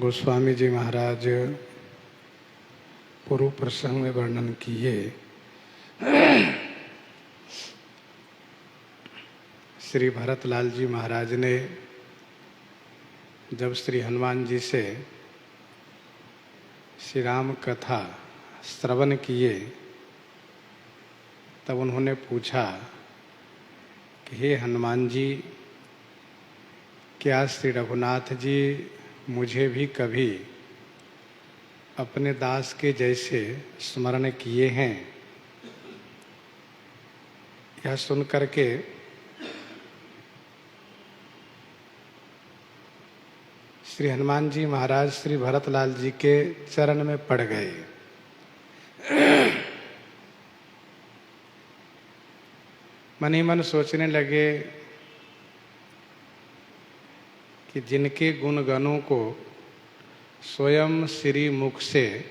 गोस्वामी जी महाराज पूर्व प्रसंग में वर्णन किए श्री भरतलाल जी महाराज ने जब श्री हनुमान जी से श्री राम कथा श्रवण किए तब उन्होंने पूछा कि हे हनुमान जी, क्या श्री रघुनाथ जी मुझे भी कभी अपने दास के जैसे स्मरण किए हैं? यह सुन करके श्री हनुमान जी महाराज श्री भरतलाल जी के चरण में पड़ गए। मन ही मन सोचने लगे कि जिनके गुणगणों को स्वयं श्री मुख से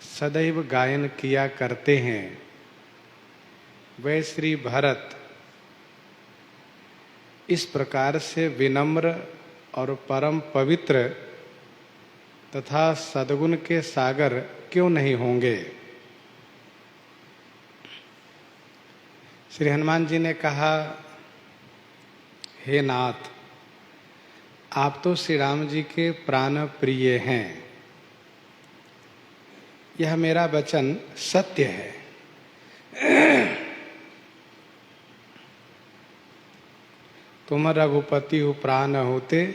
सदैव गायन किया करते हैं, वे श्री भरत इस प्रकार से विनम्र और परम पवित्र तथा सद्गुण के सागर क्यों नहीं होंगे? श्री हनुमान जी ने कहा, हे नाथ, आप तो श्री राम जी के प्राण प्रिय हैं। यह मेरा वचन सत्य है। तुम रघुपति हो प्राण होते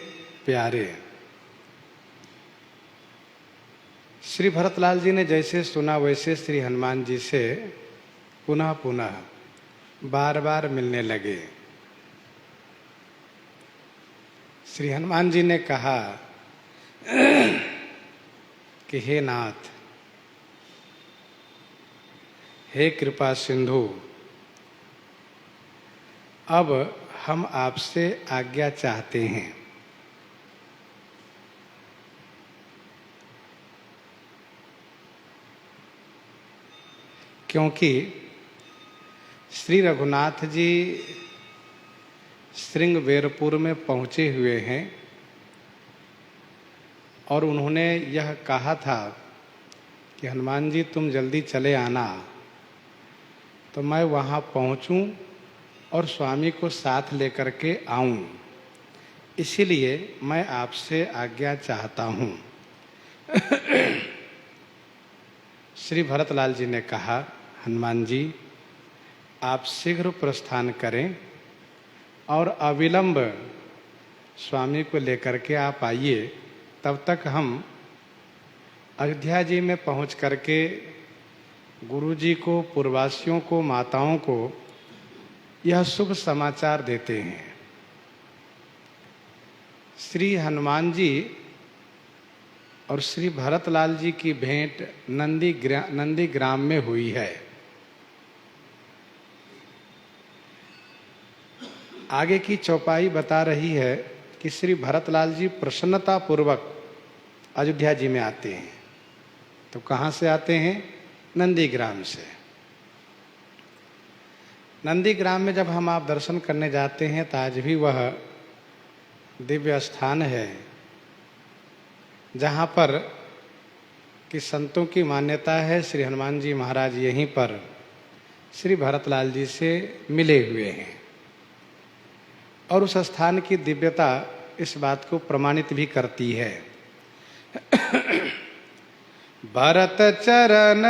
प्यारे। श्री भरतलाल जी ने जैसे सुना वैसे श्री हनुमान जी से पुनः पुनः बार बार मिलने लगे। श्री हनुमान जी ने कहा कि हे नाथ, हे कृपा सिंधु, अब हम आपसे आज्ञा चाहते हैं। क्योंकि श्री रघुनाथ जी श्रृंगवेरपुर में पहुंचे हुए हैं और उन्होंने यह कहा था कि हनुमान जी तुम जल्दी चले आना, तो मैं वहां पहुंचूं और स्वामी को साथ लेकर के आऊं। इसीलिए मैं आपसे आज्ञा चाहता हूं। श्री भरतलाल जी ने कहा, हनुमान जी आप शीघ्र प्रस्थान करें और अविलंब स्वामी को लेकर के आप आइए। तब तक हम अयोध्या जी में पहुंच करके गुरु जी को, पूर्ववासियों को, माताओं को यह शुभ समाचार देते हैं। श्री हनुमान जी और श्री भरतलाल जी की भेंट नंदीग्राम में हुई है। आगे की चौपाई बता रही है कि श्री भरतलाल जी प्रसन्नता पूर्वक अयोध्या जी में आते हैं। तो कहाँ से आते हैं? नंदीग्राम से। नंदीग्राम में जब हम आप दर्शन करने जाते हैं तो आज भी वह दिव्य स्थान है जहाँ पर कि संतों की मान्यता है श्री हनुमान जी महाराज यहीं पर श्री भरतलाल जी से मिले हुए हैं। और उस स्थान की दिव्यता इस बात को प्रमाणित भी करती है। भरत चरण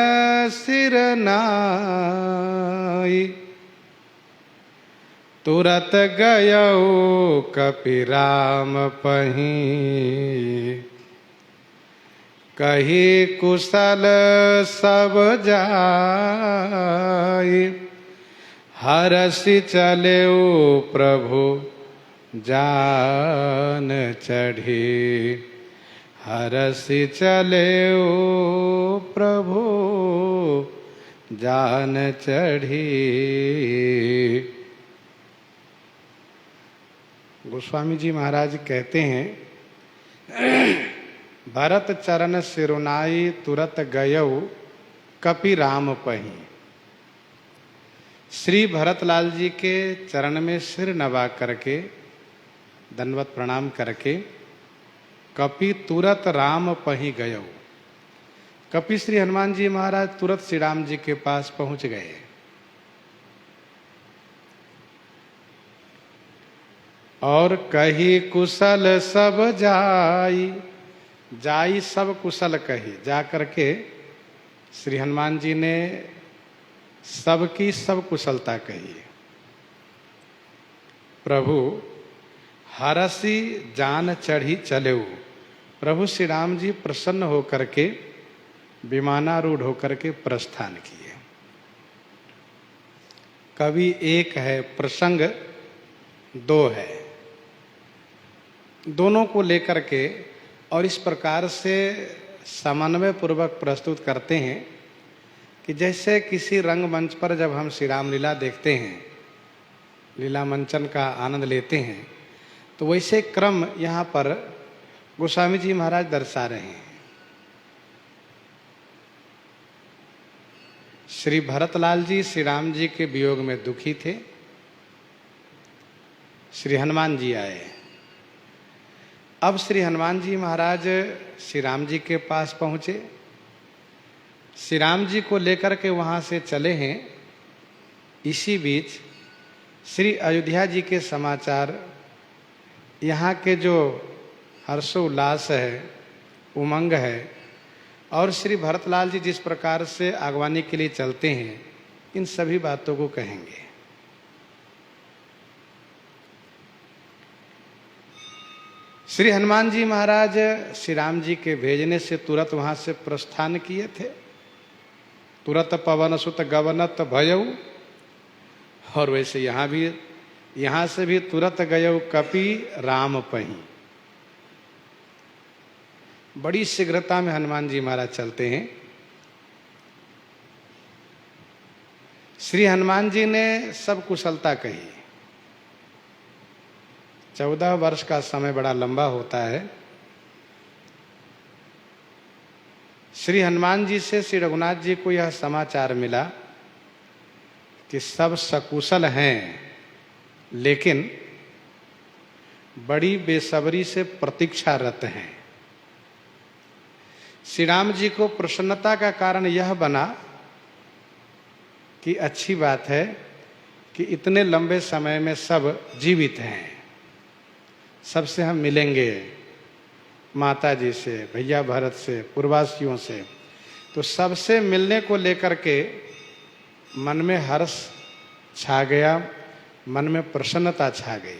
सिर नाई, तुरत गयो कपि राम पहीं। कही कुशल सब जाई, हरसि चलेउ प्रभु जान चढ़ी। हरसि चलेउ प्रभु जान चढ़ी। गोस्वामी जी महाराज कहते हैं, भरत चरण सिरुनाई, तुरत गयौ कपि राम पहीं। श्री भरतलाल जी के चरण में सिर नवा करके दंडवत प्रणाम करके कपि तुरत राम पही गयो। कपि श्री हनुमान जी महाराज तुरंत श्री राम जी के पास पहुंच गए। और कही कुशल सब जाई, जाई सब कुशल कही, जा करके श्री हनुमान जी ने सबकी सब कुशलता कही। प्रभु हरसी जान चढ़ी चले। प्रभु श्री राम जी प्रसन्न होकर के विमानारूढ़ होकर के प्रस्थान किए। कवि एक है, प्रसंग दो है, दोनों को लेकर के और इस प्रकार से समन्वय पूर्वक प्रस्तुत करते हैं कि जैसे किसी रंगमंच पर जब हम श्री राम लीला देखते हैं, लीला मंचन का आनंद लेते हैं, तो वैसे क्रम यहाँ पर गोस्वामी जी महाराज दर्शा रहे हैं। श्री भरतलाल जी श्री राम जी के वियोग में दुखी थे। श्री हनुमान जी आए। अब श्री हनुमान जी महाराज श्री राम जी के पास पहुँचे। श्री राम जी को लेकर के वहाँ से चले हैं। इसी बीच श्री अयोध्या जी के समाचार, यहाँ के जो हर्षोल्लास है, उमंग है, और श्री भरतलाल जी जिस प्रकार से आगवानी के लिए चलते हैं, इन सभी बातों को कहेंगे। श्री हनुमान जी महाराज श्री राम जी के भेजने से तुरंत वहाँ से प्रस्थान किए थे। तुरंत पवन सुत गवनत भयऊ, और वैसे यहाँ से भी तुरंत गयऊ कपि राम पही। बड़ी शीघ्रता में हनुमान जी महाराज चलते हैं। श्री हनुमान जी ने सब कुशलता कही। 14 वर्ष का समय बड़ा लंबा होता है। श्री हनुमान जी से श्री रघुनाथ जी को यह समाचार मिला कि सब सकुशल हैं, लेकिन बड़ी बेसब्री से प्रतीक्षारत हैं। श्री राम जी को प्रसन्नता का कारण यह बना कि अच्छी बात है कि इतने लंबे समय में सब जीवित हैं, सबसे हम मिलेंगे, माता जी से, भैया भरत से, पूर्ववासियों से। तो सबसे मिलने को लेकर के मन में हर्ष छा गया, मन में प्रसन्नता छा गई।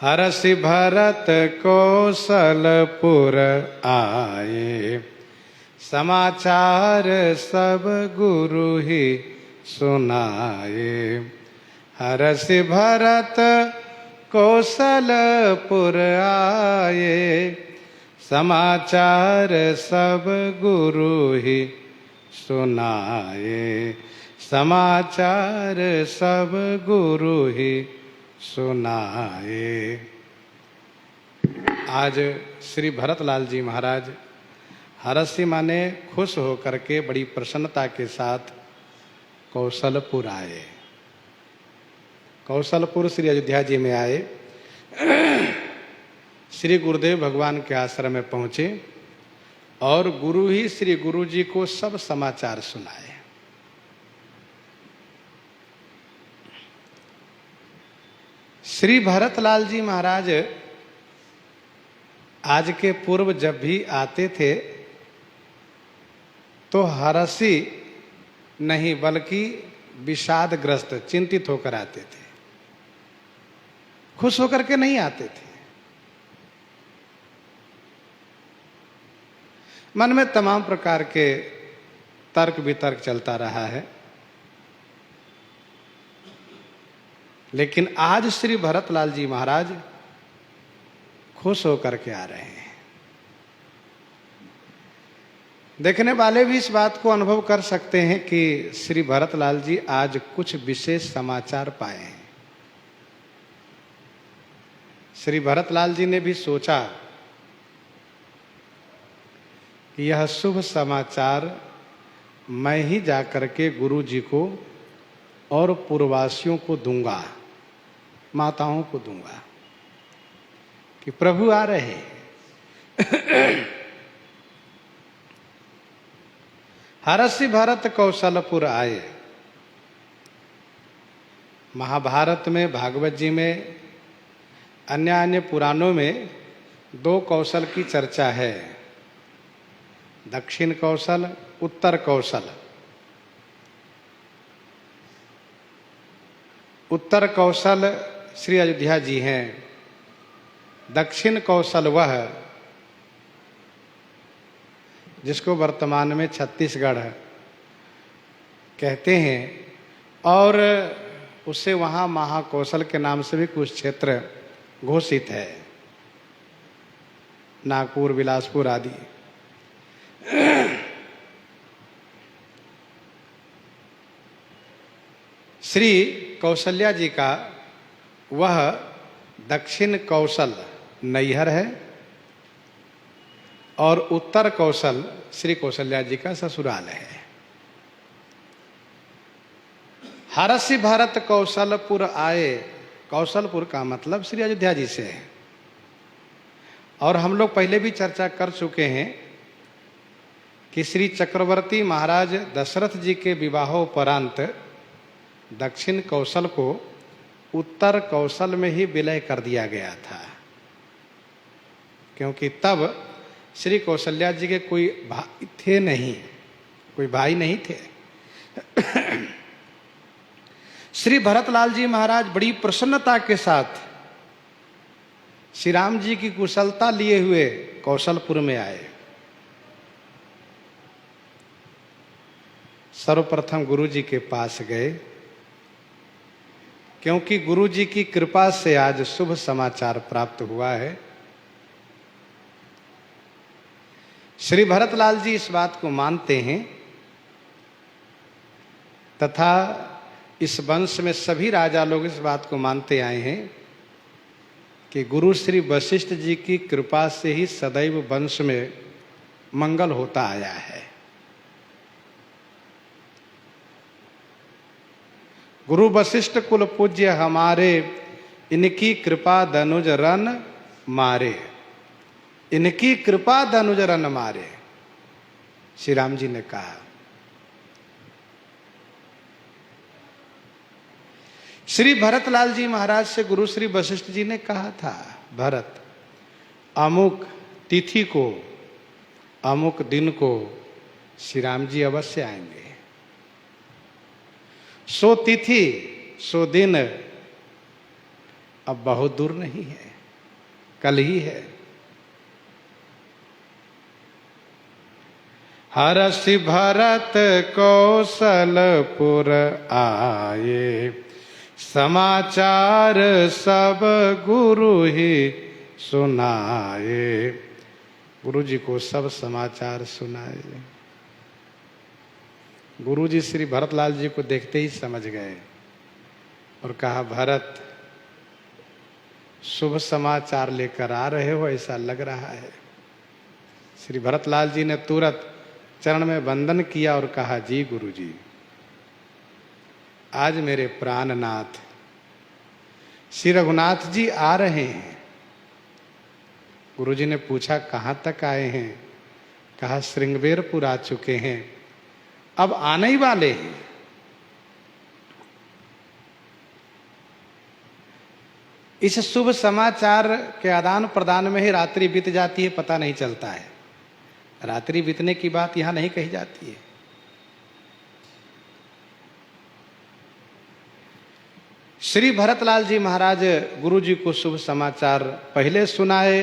हरषि भरत कौशलपुर आए, समाचार सब गुरु ही सुनाए। हरषि भरत कौशलपुर आए, समाचार सब गुरु ही सुनाए। समाचार सब गुरु ही सुनाए। आज श्री भरतलाल जी महाराज हरषि माने खुश होकर के बड़ी प्रसन्नता के साथ कौशलपुर आए। कौशलपुर श्री अयोध्या जी में आए। श्री गुरुदेव भगवान के आश्रम में पहुँचे और गुरु ही श्री गुरु जी को सब समाचार सुनाए। श्री भरतलाल जी महाराज आज के पूर्व जब भी आते थे तो हरषि नहीं बल्कि विषादग्रस्त, चिंतित होकर आते थे, खुश होकर के नहीं आते थे। मन में तमाम प्रकार के तर्क वितर्क चलता रहा है, लेकिन आज श्री भरतलाल जी महाराज खुश होकर के आ रहे हैं। देखने वाले भी इस बात को अनुभव कर सकते हैं कि श्री भरतलाल जी आज कुछ विशेष समाचार पाए हैं। श्री भरतलाल जी ने भी सोचा कि यह शुभ समाचार मैं ही जाकर के गुरु जी को और पूर्ववासियों को दूंगा, माताओं को दूंगा कि प्रभु आ रहे हैं। हरषि भरत कौशलपुर आए। महाभारत में, भागवत जी में, अन्य अन्य पुराणों में 2 कौशल की चर्चा है, दक्षिण कौशल, उत्तर कौशल। उत्तर कौशल श्री अयोध्या जी हैं, दक्षिण कौशल वह जिसको वर्तमान में छत्तीसगढ़ कहते हैं, और उससे वहाँ महाकौशल के नाम से भी कुछ क्षेत्र घोषित है, नागपुर, बिलासपुर आदि। श्री कौशल्या जी का वह दक्षिण कौशल नैहर है और उत्तर कौशल श्री कौशल्या जी का ससुराल है। हरषि भरत कौशलपुर आए। कौशलपुर का मतलब श्री अयोध्या जी से है। और हम लोग पहले भी चर्चा कर चुके हैं कि श्री चक्रवर्ती महाराज दशरथ जी के विवाहोपरांत दक्षिण कौशल को उत्तर कौशल में ही विलय कर दिया गया था, क्योंकि तब श्री कौशल्या जी के कोई भाई थे नहीं, कोई भाई नहीं थे। श्री भरतलाल जी महाराज बड़ी प्रसन्नता के साथ श्री राम जी की कुशलता लिए हुए कौशलपुर में आए। सर्वप्रथम गुरु जी के पास गए, क्योंकि गुरु जी की कृपा से आज शुभ समाचार प्राप्त हुआ है। श्री भरतलाल जी इस बात को मानते हैं तथा इस वंश में सभी राजा लोग इस बात को मानते आए हैं कि गुरु श्री वशिष्ठ जी की कृपा से ही सदैव वंश में मंगल होता आया है। गुरु वशिष्ठ कुल पूज्य हमारे, इनकी कृपा धनुज रन मारे, इनकी कृपा धनुज रन मारे, श्री राम जी ने कहा। श्री भरतलाल जी महाराज से गुरु श्री वशिष्ठ जी ने कहा था, भरत अमुक तिथि को, अमुक दिन को श्री राम जी अवश्य आएंगे। सो तिथि सो दिन अब बहुत दूर नहीं है, कल ही है। हरषि भरत कौशलपुर आए, समाचार सब गुरु ही सुनाए। गुरु जी को सब समाचार सुनाए। गुरु जी श्री भरतलाल जी को देखते ही समझ गए और कहा, भरत शुभ समाचार लेकर आ रहे हो ऐसा लग रहा है। श्री भरतलाल जी ने तुरंत चरण में वंदन किया और कहा, जी गुरु जी, आज मेरे प्राणनाथ श्री रघुनाथ जी आ रहे हैं। गुरु जी ने पूछा, कहाँ तक आए हैं? कहा, श्रृंगवेरपुर आ चुके हैं, अब आने ही वाले हैं। इस शुभ समाचार के आदान प्रदान में ही रात्रि बीत जाती है, पता नहीं चलता है। रात्रि बीतने की बात यहां नहीं कही जाती है। श्री भरतलाल जी महाराज गुरु जी को शुभ समाचार पहले सुनाए,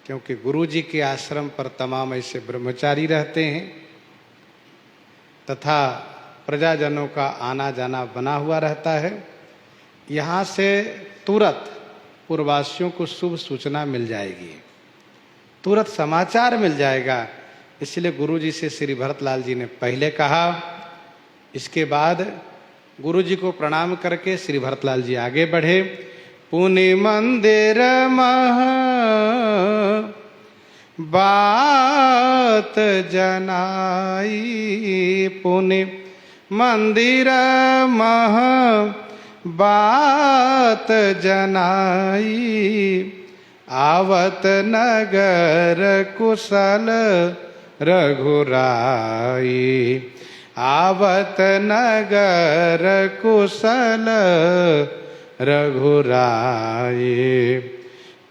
क्योंकि गुरु जी के आश्रम पर तमाम ऐसे ब्रह्मचारी रहते हैं तथा प्रजाजनों का आना जाना बना हुआ रहता है। यहाँ से तुरंत पूर्ववासियों को शुभ सूचना मिल जाएगी, तुरंत समाचार मिल जाएगा। इसलिए गुरु जी से श्री भरतलाल जी ने पहले कहा। इसके बाद गुरु जी को प्रणाम करके श्री भरतलाल जी आगे बढ़े। पुनि मंदिर मह बात जनाई, पुनि मंदिर मह बात जनाई, आवत नगर कुशल रघुराई, आवत नगर कुशल रघुराई,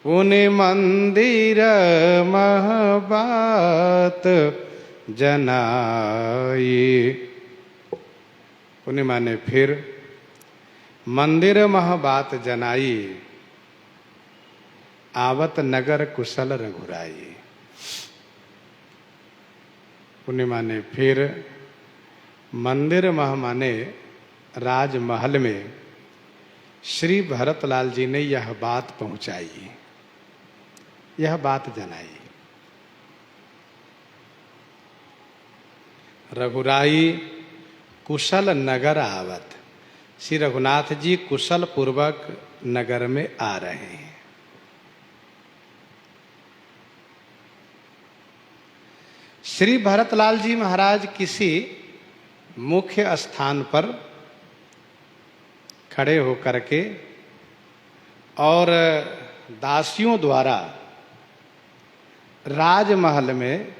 पुनि मंदिर मह बात जनाई। पुनि माने फिर, मंदिर मह बात जनाई, आवत नगर कुशल रघुराई। पुनि माने फिर, मंदिर मह माने राजमहल में श्री भरतलाल जी ने यह बात पहुंचाई, यह बात जनाई। रघुराई कुशल नगर आवत, श्री रघुनाथ जी कुशल पूर्वक नगर में आ रहे हैं। श्री भरतलाल जी महाराज किसी मुख्य स्थान पर खड़े होकर के और दासियों द्वारा राजमहल में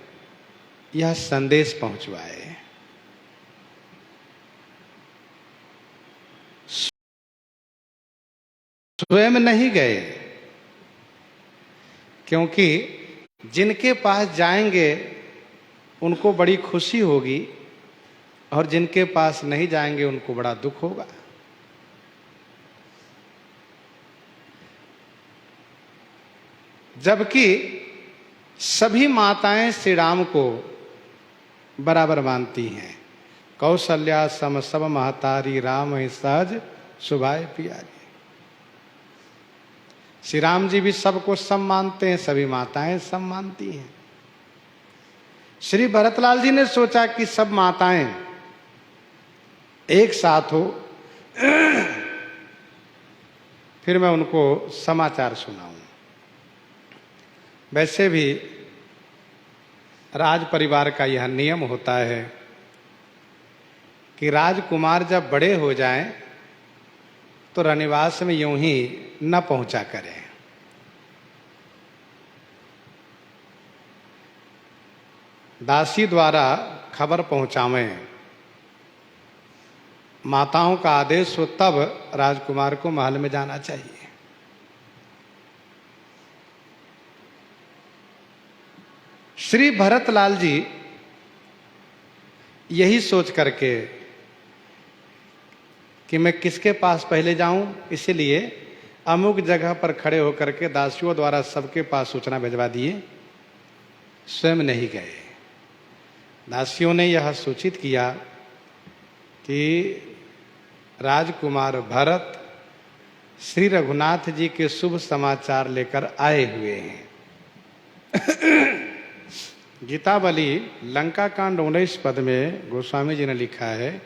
यह संदेश पहुंचवाए। स्वयं नहीं गए, क्योंकि जिनके पास जाएंगे उनको बड़ी खुशी होगी और जिनके पास नहीं जाएंगे उनको बड़ा दुख होगा। जबकि सभी माताएं श्री राम को बराबर मानती हैं। कौशल्या सम सब महतारी, राम ही सहज सुभाए प्यारी। श्री राम जी भी सबको सम मानते हैं, सभी माताएं सम मानती हैं। श्री भरतलाल जी ने सोचा कि सब माताएं एक साथ हो, फिर मैं उनको समाचार सुनाऊं। वैसे भी राज परिवार का यह नियम होता है कि राजकुमार जब बड़े हो जाएं तो रनिवास में यूं ही न पहुंचा करें। दासी द्वारा खबर पहुंचावें, माताओं का आदेश हो तब राजकुमार को महल में जाना चाहिए। श्री भरतलाल जी यही सोच करके कि मैं किसके पास पहले जाऊं, इसलिए अमुक जगह पर खड़े होकर के दासियों द्वारा सबके पास सूचना भिजवा दिए, स्वयं नहीं गए। दासियों ने यह सूचित किया कि राजकुमार भरत श्री रघुनाथ जी के शुभ समाचार लेकर आए हुए हैं। गीतावली लंका कांड 19 पद में गोस्वामी जी ने लिखा है,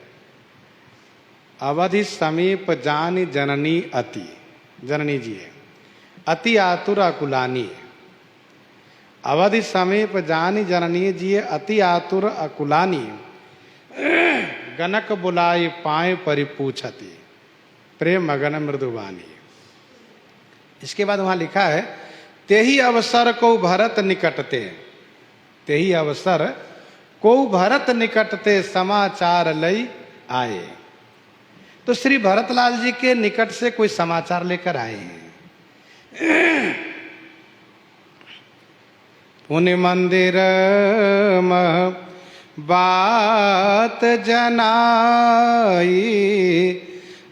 अवधि समीप जानी जननी अति, जननी जी है, अति आतुर अकुलानी। अवधि समीप जानी जननी जी अति आतुर अकुलानी, गनक बुलाई पाए परिपूछती, प्रेम मगन मृदुवानी। इसके बाद वहां लिखा है, तेही अवसर को भरत निकटते, तेही अवसर को भरत निकटते समाचार लई आए। तो श्री भरतलाल जी के निकट से कोई समाचार लेकर आए हैं। पुनि मंदिर मह बात जनाई,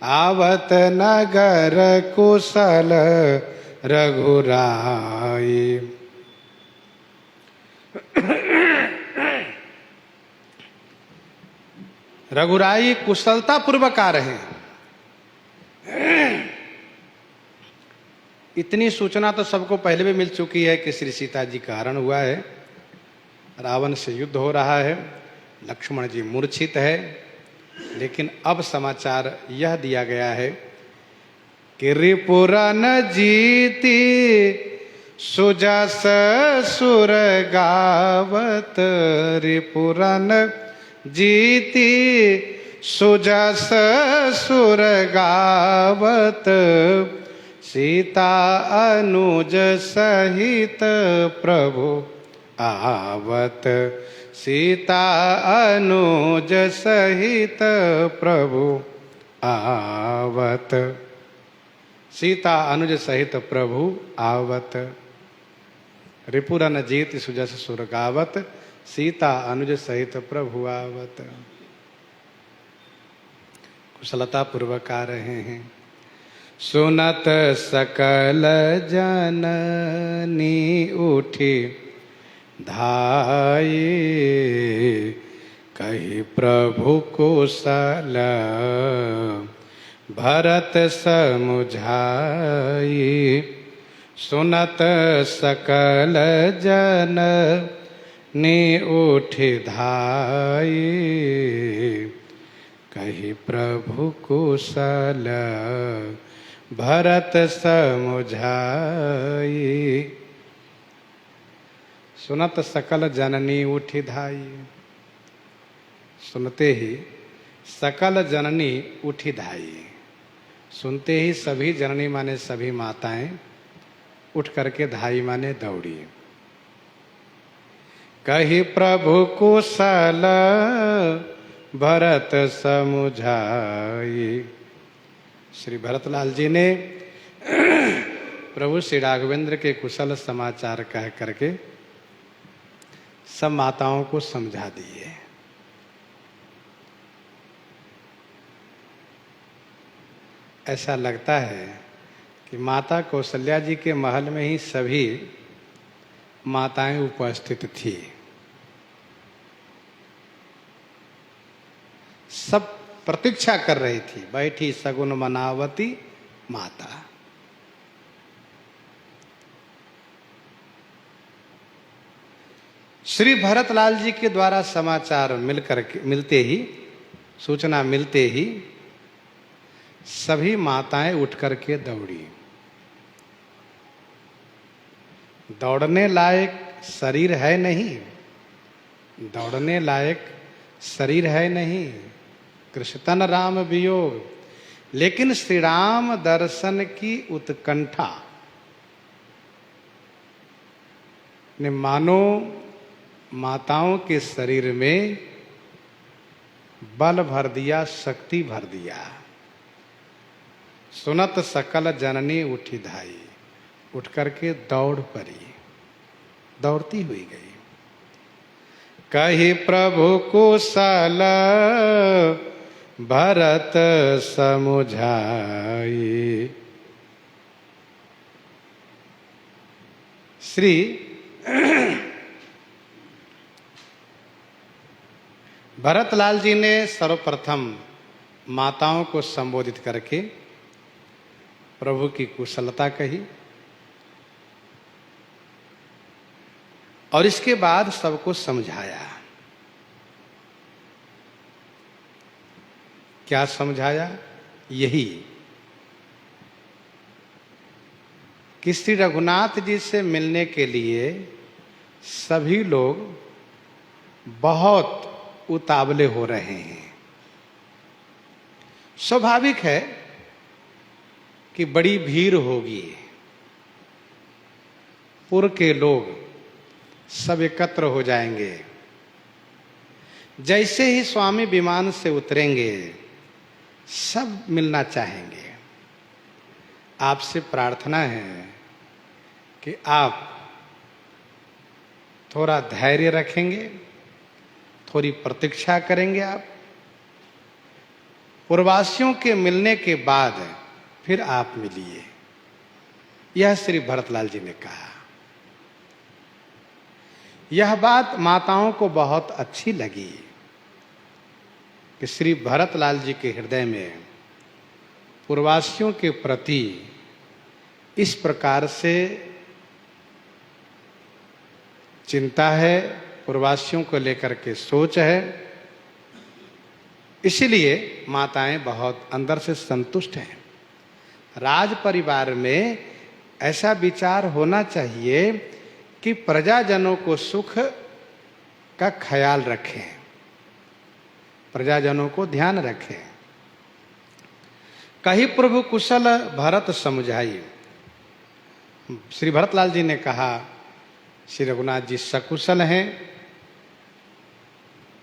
आवत नगर कुशल रघुराई। रघुराई कुशलता पूर्वक आ रहे हैं। इतनी सूचना तो सबको पहले भी मिल चुकी है कि श्री सीता जी का हरण हुआ है, रावण से युद्ध हो रहा है, लक्ष्मण जी मूर्छित है। लेकिन अब समाचार यह दिया गया है कि रिपुरन जीती सुजस सुर गावत रिपुरन जीती, सुजस सुर गावत सीता अनुज सहित प्रभु आवत, सीता अनुज सहित प्रभु आवत, सीता अनुज सहित प्रभु आवत। रिपुरन जीत सुजस सुर गावत, सीता अनुज सहित प्रभु आवत। कुशलता पूर्वक आ रहे हैं। सुनत सकल जननी उठी धाई, कही प्रभु कुशल भरत समुझाई। सुनत सकल जननी उठी धाई, कही प्रभु कुशल भरत समुझाई। सुनत सकल जननी उठी धाई, सुनते ही सकल जननी उठी धाई, सुनते ही सभी जननी माने सभी माताएं उठ करके धाई माने दौड़ी। कही प्रभु कुशल भरत समुझाई। श्री भरतलाल जी ने प्रभु श्री राघवेंद्र के कुशल समाचार कह करके सब माताओं को समझा दिए। ऐसा लगता है कि माता कौशल्या जी के महल में ही सभी माताएं उपस्थित थी। सब प्रतीक्षा कर रही थी, बैठी सगुन मनावती माता। श्री भरतलाल जी के द्वारा समाचार मिलते ही, सूचना मिलते ही सभी माताएं उठ करके दौड़ी। दौड़ने लायक शरीर है नहीं, दौड़ने लायक शरीर है नहीं, कृष्णतन राम वियोग, लेकिन श्री राम दर्शन की उत्कंठा ने मानो माताओं के शरीर में बल भर दिया, शक्ति भर दिया। सुनत सकल जननी उठी धाई, उठ करके दौड़ पड़ी, दौड़ती हुई गई। कही प्रभु कुशल भरत समुझाई। श्री भरतलाल जी ने सर्वप्रथम माताओं को संबोधित करके प्रभु की कुशलता कही और इसके बाद सबको समझाया। क्या समझाया? यही कि श्री रघुनाथ जी से मिलने के लिए सभी लोग बहुत उतावले हो रहे हैं। स्वाभाविक है कि बड़ी भीड़ होगी, पुर के लोग सब एकत्र हो जाएंगे। जैसे ही स्वामी विमान से उतरेंगे सब मिलना चाहेंगे। आपसे प्रार्थना है कि आप थोड़ा धैर्य रखेंगे, थोड़ी प्रतीक्षा करेंगे। आप पूर्ववासियों के मिलने के बाद फिर आप मिलिए, यह श्री भरतलाल जी ने कहा। यह बात माताओं को बहुत अच्छी लगी कि श्री भरतलाल जी के हृदय में पूर्ववासियों के प्रति इस प्रकार से चिंता है, पूर्ववासियों को लेकर के सोच है। इसलिए माताएं बहुत अंदर से संतुष्ट हैं। राज परिवार में ऐसा विचार होना चाहिए कि प्रजाजनों को सुख का ख्याल रखें, प्रजाजनों को ध्यान रखें। कही प्रभु कुशल भरत समझाई। श्री भरतलाल जी ने कहा श्री रघुनाथ जी सकुशल हैं,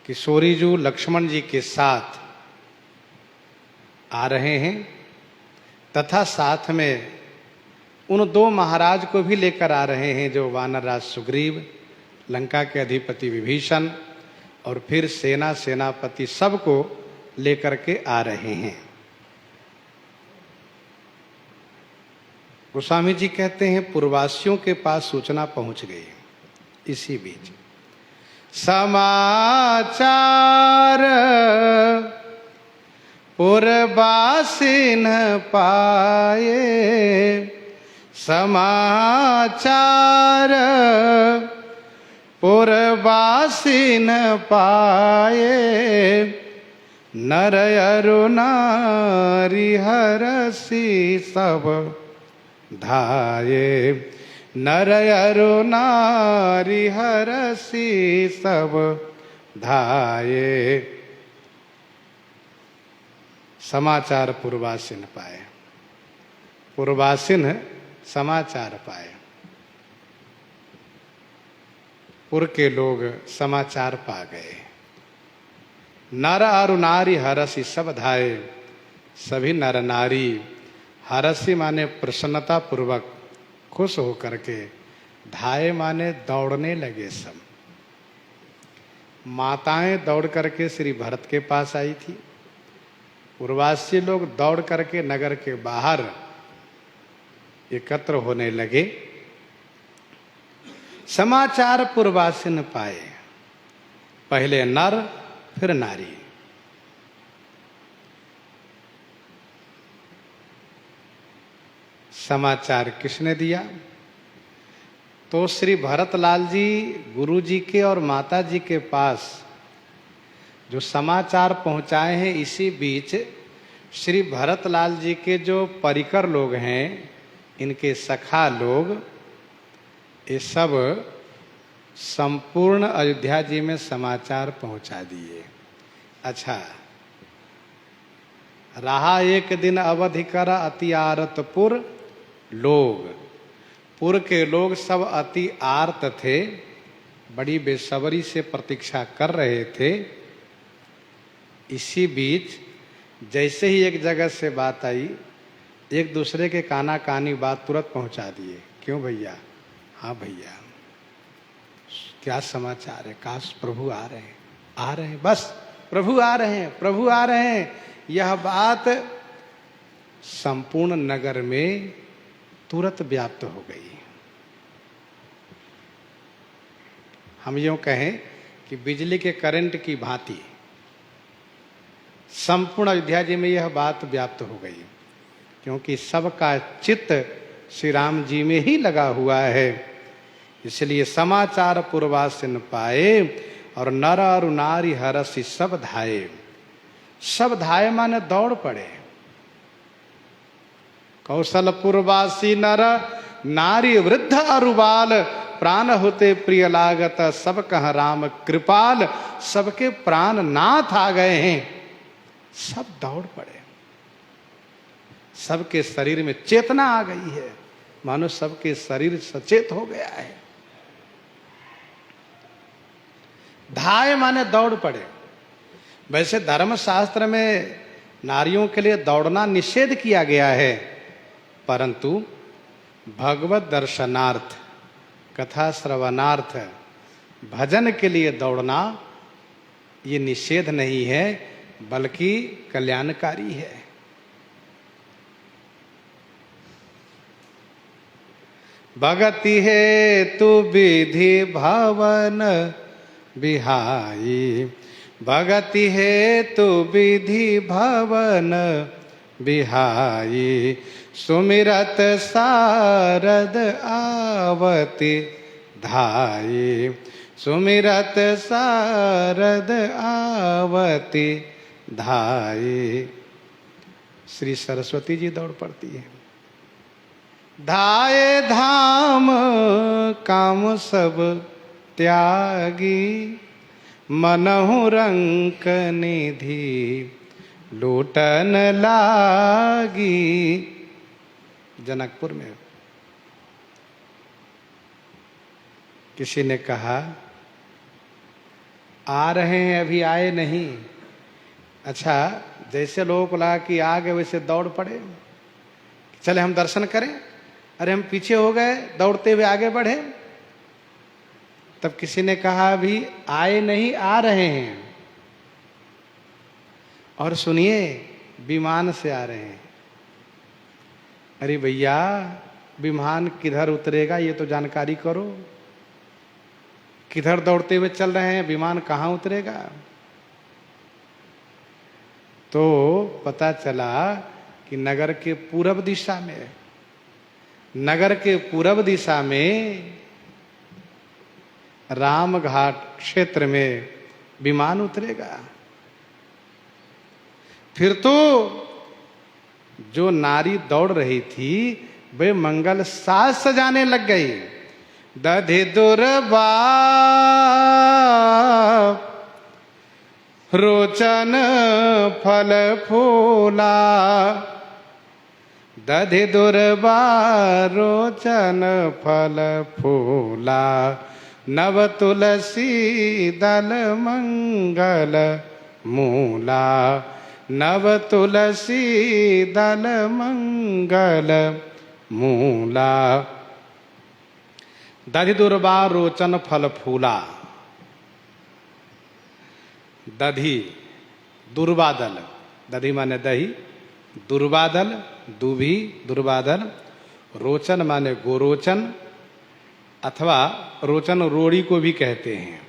किशोरी जी लक्ष्मण जी के साथ आ रहे हैं तथा साथ में उन दो महाराज को भी लेकर आ रहे हैं जो वानर राज सुग्रीव, लंका के अधिपति विभीषण और फिर सेनापति सबको लेकर के आ रहे हैं। गोस्वामी जी कहते हैं पूर्ववासियों के पास सूचना पहुंच गई। इसी बीच समाचार पुरवासिन पाए, समाचार पुरवासिन पाए, नर अरु नारी हरषि सब धाये, नर अरु नारी हरषि सब धाये। समाचार पूर्वासिन पाए, पूर्वासिन समाचार पाए, पुर के लोग समाचार पा गए। नर अरु नारी हरषि सब धाये, सभी नर नारी हरषि माने प्रसन्नता पूर्वक खुश होकर के, धाये माने दौड़ने लगे। सब माताएं दौड़ करके श्री भरत के पास आई थी, पूर्ववासी लोग दौड़ करके नगर के बाहर एकत्र होने लगे। समाचार पूर्ववासिन पाए, पहले नर फिर नारी। समाचार किसने दिया? तो श्री भरतलाल जी गुरु जी के और माता जी के पास जो समाचार पहुंचाए हैं। इसी बीच श्री भरतलाल जी के जो परिकर लोग हैं, इनके सखा लोग, ये सब संपूर्ण अयोध्या जी में समाचार पहुंचा दिए। अच्छा, रहा एक दिन अवधि कर अति आरतपुर लोग। पुर के लोग सब अति आर्त थे, बड़ी बेसब्री से प्रतीक्षा कर रहे थे। इसी बीच जैसे ही एक जगह से बात आई, एक दूसरे के काना कानी बात तुरंत पहुंचा दिए। क्यों भैया? हाँ भैया, क्या समाचार है? काश प्रभु आ रहे हैं, आ रहे हैं, बस प्रभु आ रहे हैं, प्रभु आ रहे हैं। यह बात संपूर्ण नगर में तुरंत व्याप्त हो गई। हम यूं कहें कि बिजली के करंट की भांति संपूर्ण अयोध्या जी में यह बात व्याप्त हो गई, क्योंकि सबका चित्त श्री राम जी में ही लगा हुआ है। इसलिए समाचार पूर्वासिन पाए और नर और नारी हरषि सब धाये। सब धाये माने दौड़ पड़े। कौशलपुरवासी नर नारी वृद्ध अरुबाल, प्राण होते प्रिय लागत सब कह राम कृपाल। सबके प्राण नाथ आ गए हैं, सब दौड़ पड़े। सबके शरीर में चेतना आ गई है, मानो सबके शरीर सचेत हो गया है। धाय माने दौड़ पड़े। वैसे धर्मशास्त्र में नारियों के लिए दौड़ना निषेध किया गया है, परंतु भगवत दर्शनार्थ, कथा श्रवणार्थ, भजन के लिए दौड़ना ये निषेध नहीं है, बल्कि कल्याणकारी है। भगति है तू विधि भवन बिहाई, भगति है तू विधि भवन बिहाई। सुमिरत सारद आवति धाई, सुमिरत सारद आवति धाई। श्री सरस्वती जी दौड़ पड़ती है। धाये धाम काम सब त्यागी, मनहु रंक निधि लूटन लागी। जनकपुर में किसी ने कहा आ रहे हैं, अभी आए नहीं। अच्छा, जैसे लोगों को लगा कि आ गए वैसे दौड़ पड़े, चले हम दर्शन करें। अरे हम पीछे हो गए, दौड़ते हुए आगे बढ़े। तब किसी ने कहा अभी आए नहीं, आ रहे हैं। और सुनिए, विमान से आ रहे हैं। अरे भैया, विमान किधर उतरेगा ये तो जानकारी करो। किधर दौड़ते हुए चल रहे हैं, विमान कहाँ उतरेगा? तो पता चला कि नगर के पूरब दिशा में, नगर के पूरब दिशा में रामघाट क्षेत्र में विमान उतरेगा। फिर तो जो नारी दौड़ रही थी वे मंगल साज सजाने लग गई। दधि दुर्बा रोचन फल फूला, दधि दुर्बा रोचन फल फूला, नव तुलसी दल मंगल मूला, नव तुलसी दल मंगल मूला। दधि दुर्बा रोचन फल फूला। दधि दुर्बादल, दधि माने दही, दुर्बादल दूभी, दुर्बादल, रोचन माने गोरोचन, अथवा रोचन रोड़ी को भी कहते हैं,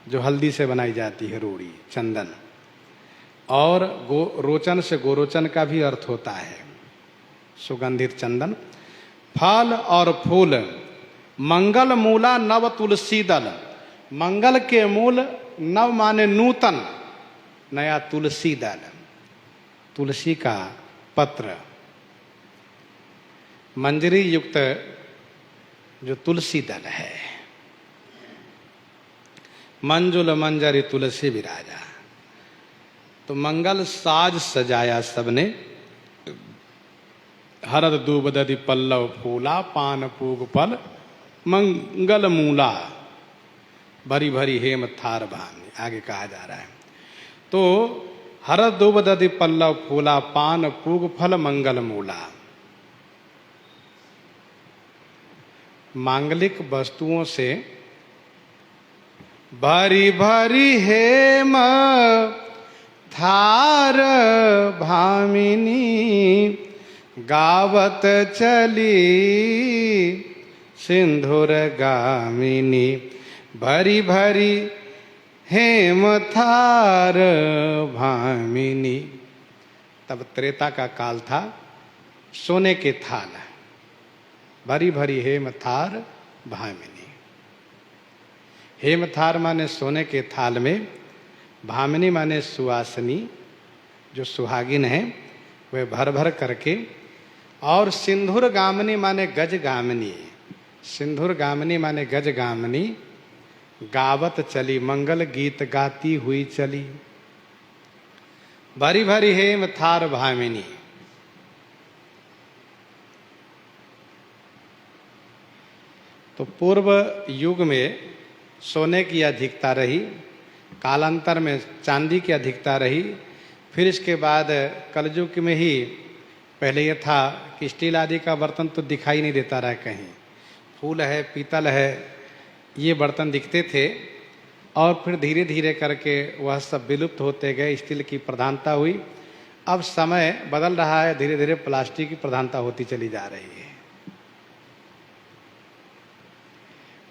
जो हल्दी से बनाई जाती है रोड़ी, चंदन। और रोचन से गोरोचन का भी अर्थ होता है सुगंधित चंदन। फल और फूल, मंगल मूला नव तुलसी दल। मंगल के मूल, नव माने नूतन, नया तुलसी दल, तुलसी का पत्र, मंजरी युक्त जो तुलसी दल है। मंजुल मंजरी तुलसी विराजा। तो मंगल साज सजाया सबने। हरद दूब दधि पल्लव फूला, पान पूग फल मंगल मूला, भरी भरी हेम थार भामी। आगे कहा जा रहा है तो हरद दूब दधि पल्लव फूला, पान पूग फल मंगल मूला। मांगलिक वस्तुओं से भरी भरी हेम थार भामिनी, गावत चली सिंधुर गामिनी। भरी भरी हेम थार भामिनी। तब त्रेता का काल था, सोने के थाल, भरी भरी हेम थार भामिनी। हेम थार माने सोने के थाल में, भामिनी माने सुवासिनी, जो सुहागिन है वे भर भर करके। और सिंधुर गामिनी माने गज गामिनी, सिंधुर गामिनी माने गज गामिनी, गावत चली, मंगल गीत गाती हुई चली। भरी भरी हेम थार भामिनी। तो पूर्व युग में सोने की अधिकता रही, कालांतर में चांदी की अधिकता रही। फिर इसके बाद कलयुग में ही पहले ये था कि स्टील आदि का बर्तन तो दिखाई नहीं देता रहा कहीं, फूल है, पीतल है, ये बर्तन दिखते थे। और फिर धीरे धीरे करके वह सब विलुप्त होते गए, स्टील की प्रधानता हुई। अब समय बदल रहा है, धीरे धीरे प्लास्टिक की प्रधानता होती चली जा रही है।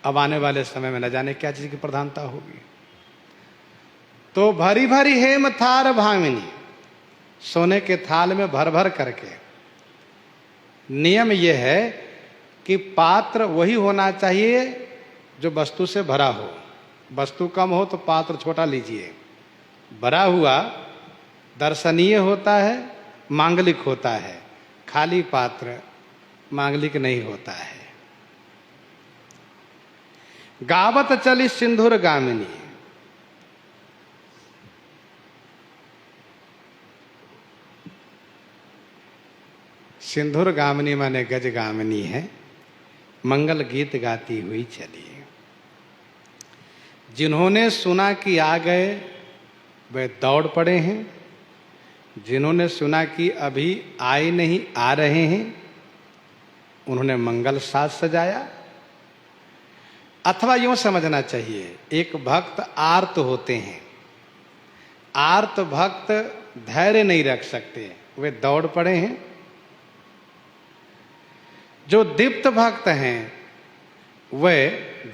अब आने वाले समय में न जाने क्या चीज की प्रधानता होगी। तो भरी भरी हेम थार भामिनी, सोने के थाल में भर भर करके। नियम यह है कि पात्र वही होना चाहिए जो वस्तु से भरा हो। वस्तु कम हो तो पात्र छोटा लीजिए। भरा हुआ दर्शनीय होता है, मांगलिक होता है। खाली पात्र मांगलिक नहीं होता है। गावत चली सिंधुर गामिनी, सिंधुर गामिनी माने गज गामिनी है, मंगल गीत गाती हुई चली। जिन्होंने सुना कि आ गए वे दौड़ पड़े हैं, जिन्होंने सुना कि अभी आए नहीं आ रहे हैं उन्होंने मंगल साज सजाया। अथवा यूं समझना चाहिए, एक भक्त आर्त होते हैं, आर्त भक्त धैर्य नहीं रख सकते, वे दौड़ पड़े हैं। जो दीप्त भक्त हैं वे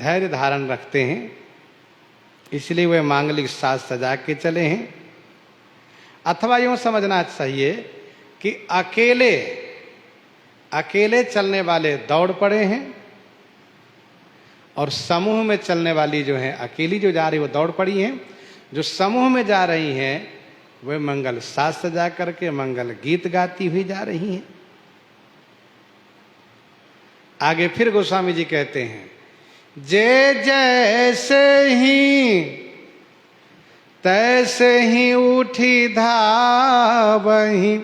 धैर्य धारण रखते हैं, इसलिए वे मांगलिक साज सजा के चले हैं। अथवा यूं समझना चाहिए कि अकेले अकेले चलने वाले दौड़ पड़े हैं और समूह में चलने वाली जो है अकेली जो जा रही वो दौड़ पड़ी हैं। जो समूह में जा रही हैं वे मंगल साज सजा करके मंगल गीत गाती हुई जा रही हैं। आगे फिर गोस्वामी जी कहते हैं, जे जैसे ही तैसे ही उठी धावहीं,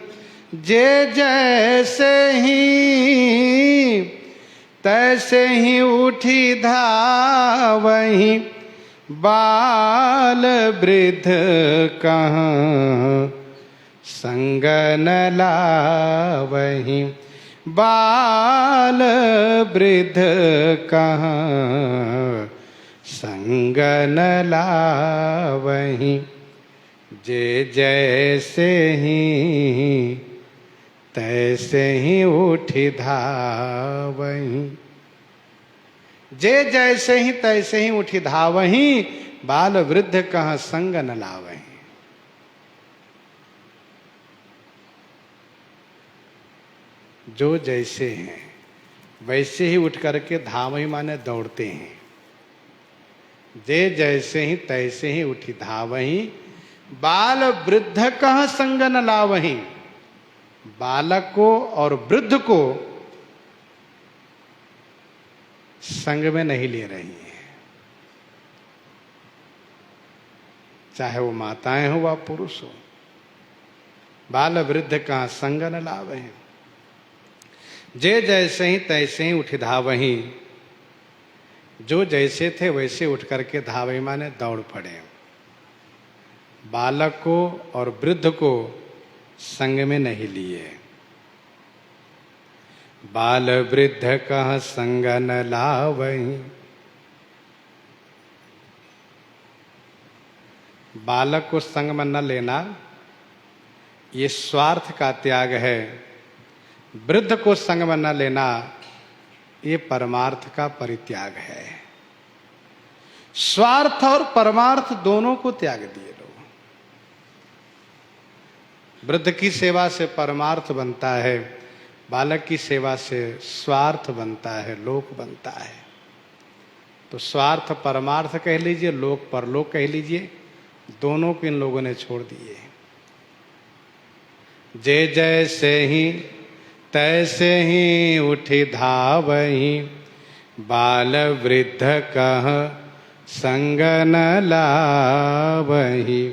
जे जैसे ही तैसे ही उठी धावहीं, बाल वृद्ध कहाँ संग न लावहीं, बाल वृद्ध कहाँ संग न लावहीं, जे जैसे ही तैसे ही उठी धावहीं, जे जैसे ही तैसे ही उठी धावहीं, बाल वृद्ध कहाँ संग न लावहीं। जो जैसे हैं वैसे ही उठ करके धावहीं माने दौड़ते हैं। जे जैसे ही तैसे ही उठी धावहीं, बाल वृद्ध कहाँ संग न लावहीं, बालक को और वृद्ध को संग में नहीं ले रही हैं, चाहे वो माताएं हो व पुरुष हो। बाल वृद्ध कहाँ संग न लावहीं, जे जैसे ही तैसे ही उठी धावहीं, जो जैसे थे वैसे उठ करके धावहीं माने दौड़ पड़े। बालक को और वृद्ध को संग में नहीं लिए। बाल वृद्ध कहाँ संग न लावहीं, बालक को संग में न लेना ये स्वार्थ का त्याग है, वृद्ध को संग में न लेना ये परमार्थ का परित्याग है। स्वार्थ और परमार्थ दोनों को त्याग दिए लोग। वृद्ध की सेवा से परमार्थ बनता है, बालक की सेवा से स्वार्थ बनता है, लोक बनता है। तो स्वार्थ परमार्थ कह लीजिए, लोक परलोक कह लीजिए, दोनों को इन लोगों ने छोड़ दिए। जे जैसे ही तैसे ही उठी धावहीं, बाल वृद्ध कह संग न लावहीं।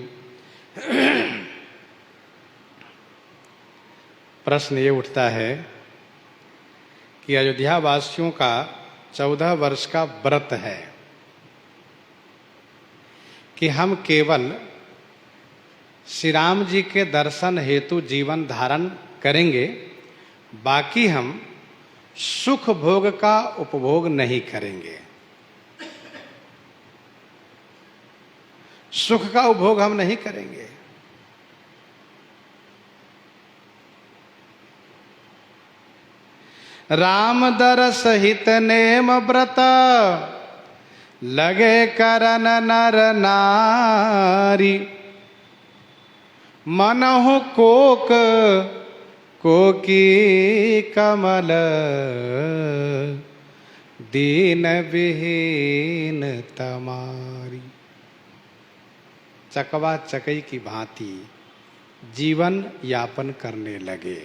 प्रश्न ये उठता है कि अयोध्या वासियों का 14 वर्ष का व्रत है कि हम केवल श्री राम जी के दर्शन हेतु जीवन धारण करेंगे, बाकी हम सुख भोग का उपभोग नहीं करेंगे। सुख का उपभोग हम नहीं करेंगे। राम दरस हित नेम व्रत, लगे करन नर नारी, मनहु कोक कोकी कमल, दीन विहीन तमारी। चकवा चकई की भांति जीवन यापन करने लगे।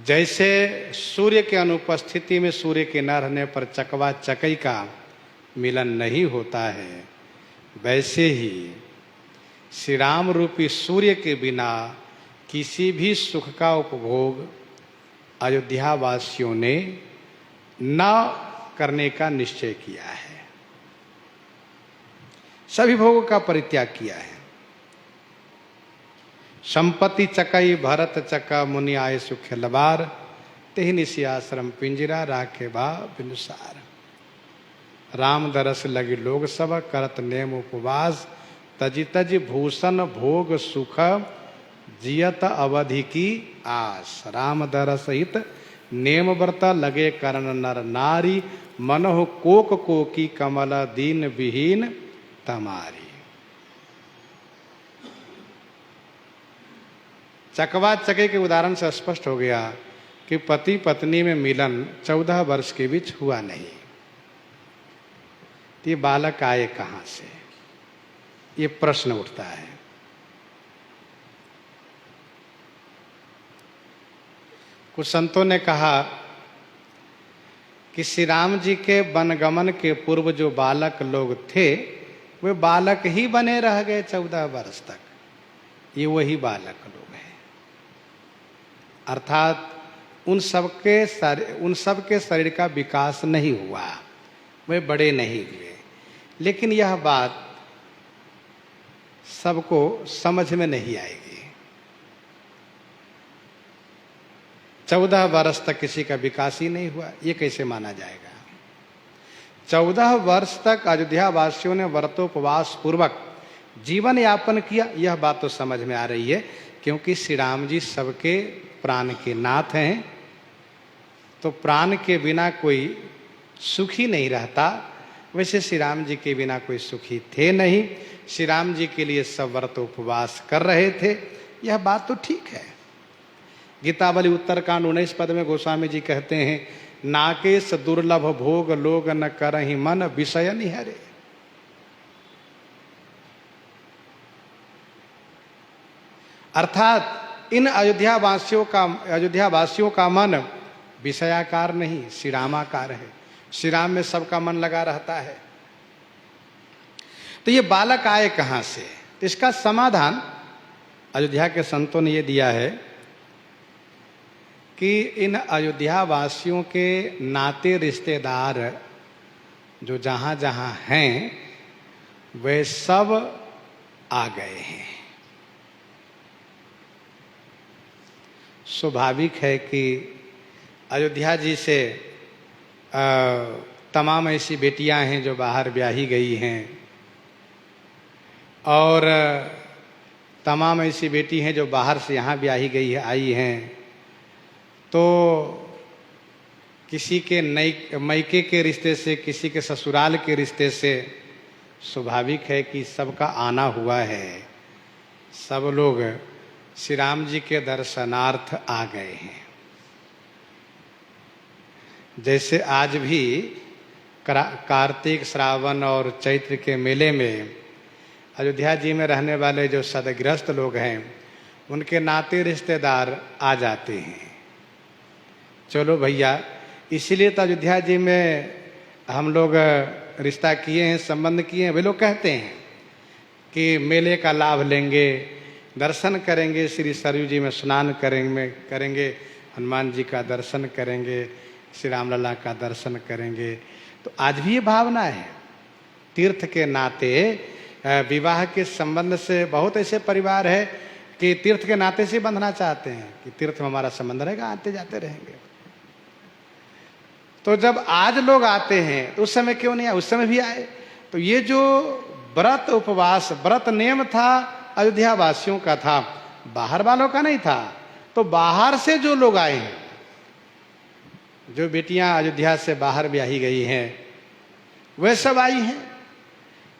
जैसे सूर्य के अनुपस्थिति में सूर्य के न रहने पर चकवा चकई का मिलन नहीं होता है, वैसे ही श्री राम रूपी सूर्य के बिना किसी भी सुख का उपभोग अयोध्या वासियों ने न करने का निश्चय किया है। सभी भोगों का परित्याग किया है। संपत्ति चकई भरत चका मुनि आए सुख लबार, तेहि निसी आश्रम पिंजरा राखे बा बिनुसार। राम दरस लगी लोग सब करत नेम उपवास, तजी तज भूषण भोग सुख जियत अवधि की आस। राम दरस हित नेम व्रत लगे करण नर नारी, मनोह कोक कोकी कमल दीन विहीन तमारी। चकवा चके के उदाहरण से स्पष्ट हो गया कि पति पत्नी में मिलन 14 वर्ष के बीच हुआ नहीं। ये बालक आए कहां से, ये प्रश्न उठता है। कुछ संतों ने कहा कि श्री राम जी के वनगमन के पूर्व जो बालक लोग थे वे बालक ही बने रह गए 14 वर्ष तक। ये वही बालक लोग हैं, अर्थात उन सबके शरीर का विकास नहीं हुआ, वे बड़े नहीं हुए। लेकिन यह बात सबको समझ में नहीं आएगी। 14 वर्ष तक किसी का विकास ही नहीं हुआ, ये कैसे माना जाएगा? 14 वर्ष तक अयोध्या वासियों ने व्रतोपवास पूर्वक जीवन यापन किया, यह बात तो समझ में आ रही है, क्योंकि श्री राम जी सबके प्राण के नाथ हैं। तो प्राण के बिना कोई सुखी नहीं रहता, वैसे श्री राम जी के बिना कोई सुखी थे नहीं। श्री राम जी के लिए सब व्रतोपवास कर रहे थे, यह बात तो ठीक है। गीतावली उत्तरकांड 19 पद में गोस्वामी जी कहते हैं, नाकेश दुर्लभ भोग लोग न करहि मन विषय निहरे। अर्थात इन अयोध्या वासियों का मन विषयाकार नहीं, श्री रामाकार है। श्री राम में सबका मन लगा रहता है। तो ये बालक आए कहां से? तो इसका समाधान अयोध्या के संतों ने ये दिया है कि इन अयोध्या वासियों के नाते रिश्तेदार जो जहां जहां हैं वे सब आ गए हैं। स्वाभाविक है कि अयोध्या जी से तमाम ऐसी बेटियां हैं जो बाहर ब्याही गई हैं, और तमाम ऐसी बेटी हैं जो बाहर से यहाँ ब्याही गई आई हैं। तो किसी के मैके के रिश्ते से, किसी के ससुराल के रिश्ते से स्वाभाविक है कि सबका आना हुआ है। सब लोग श्री राम जी के दर्शनार्थ आ गए हैं। जैसे आज भी कार्तिक, श्रावण और चैत्र के मेले में अयोध्या जी में रहने वाले जो सदगृहस्थ लोग हैं उनके नाते रिश्तेदार आ जाते हैं। चलो भैया, इसीलिए तो अयोध्या जी में हम लोग रिश्ता किए हैं, संबंध किए हैं। वे लोग कहते हैं कि मेले का लाभ लेंगे, दर्शन करेंगे, श्री सरयू जी में स्नान करेंगे, हनुमान जी का दर्शन करेंगे, श्री रामलला का दर्शन करेंगे। तो आज भी ये भावना है। तीर्थ के नाते, विवाह के संबंध से बहुत ऐसे परिवार है कि तीर्थ के नाते से बंधना चाहते हैं कि तीर्थ में हमारा संबंध रहेगा, आते जाते रहेंगे। तो जब आज लोग आते हैं तो उस समय क्यों नहीं आए? उस समय भी आए। तो ये जो व्रत उपवास, व्रत नियम था अयोध्या वासियों का था, बाहर वालों का नहीं था। तो बाहर से जो लोग आए हैं, जो बेटियां अयोध्या से बाहर ब्याही गई हैं वे सब आई हैं,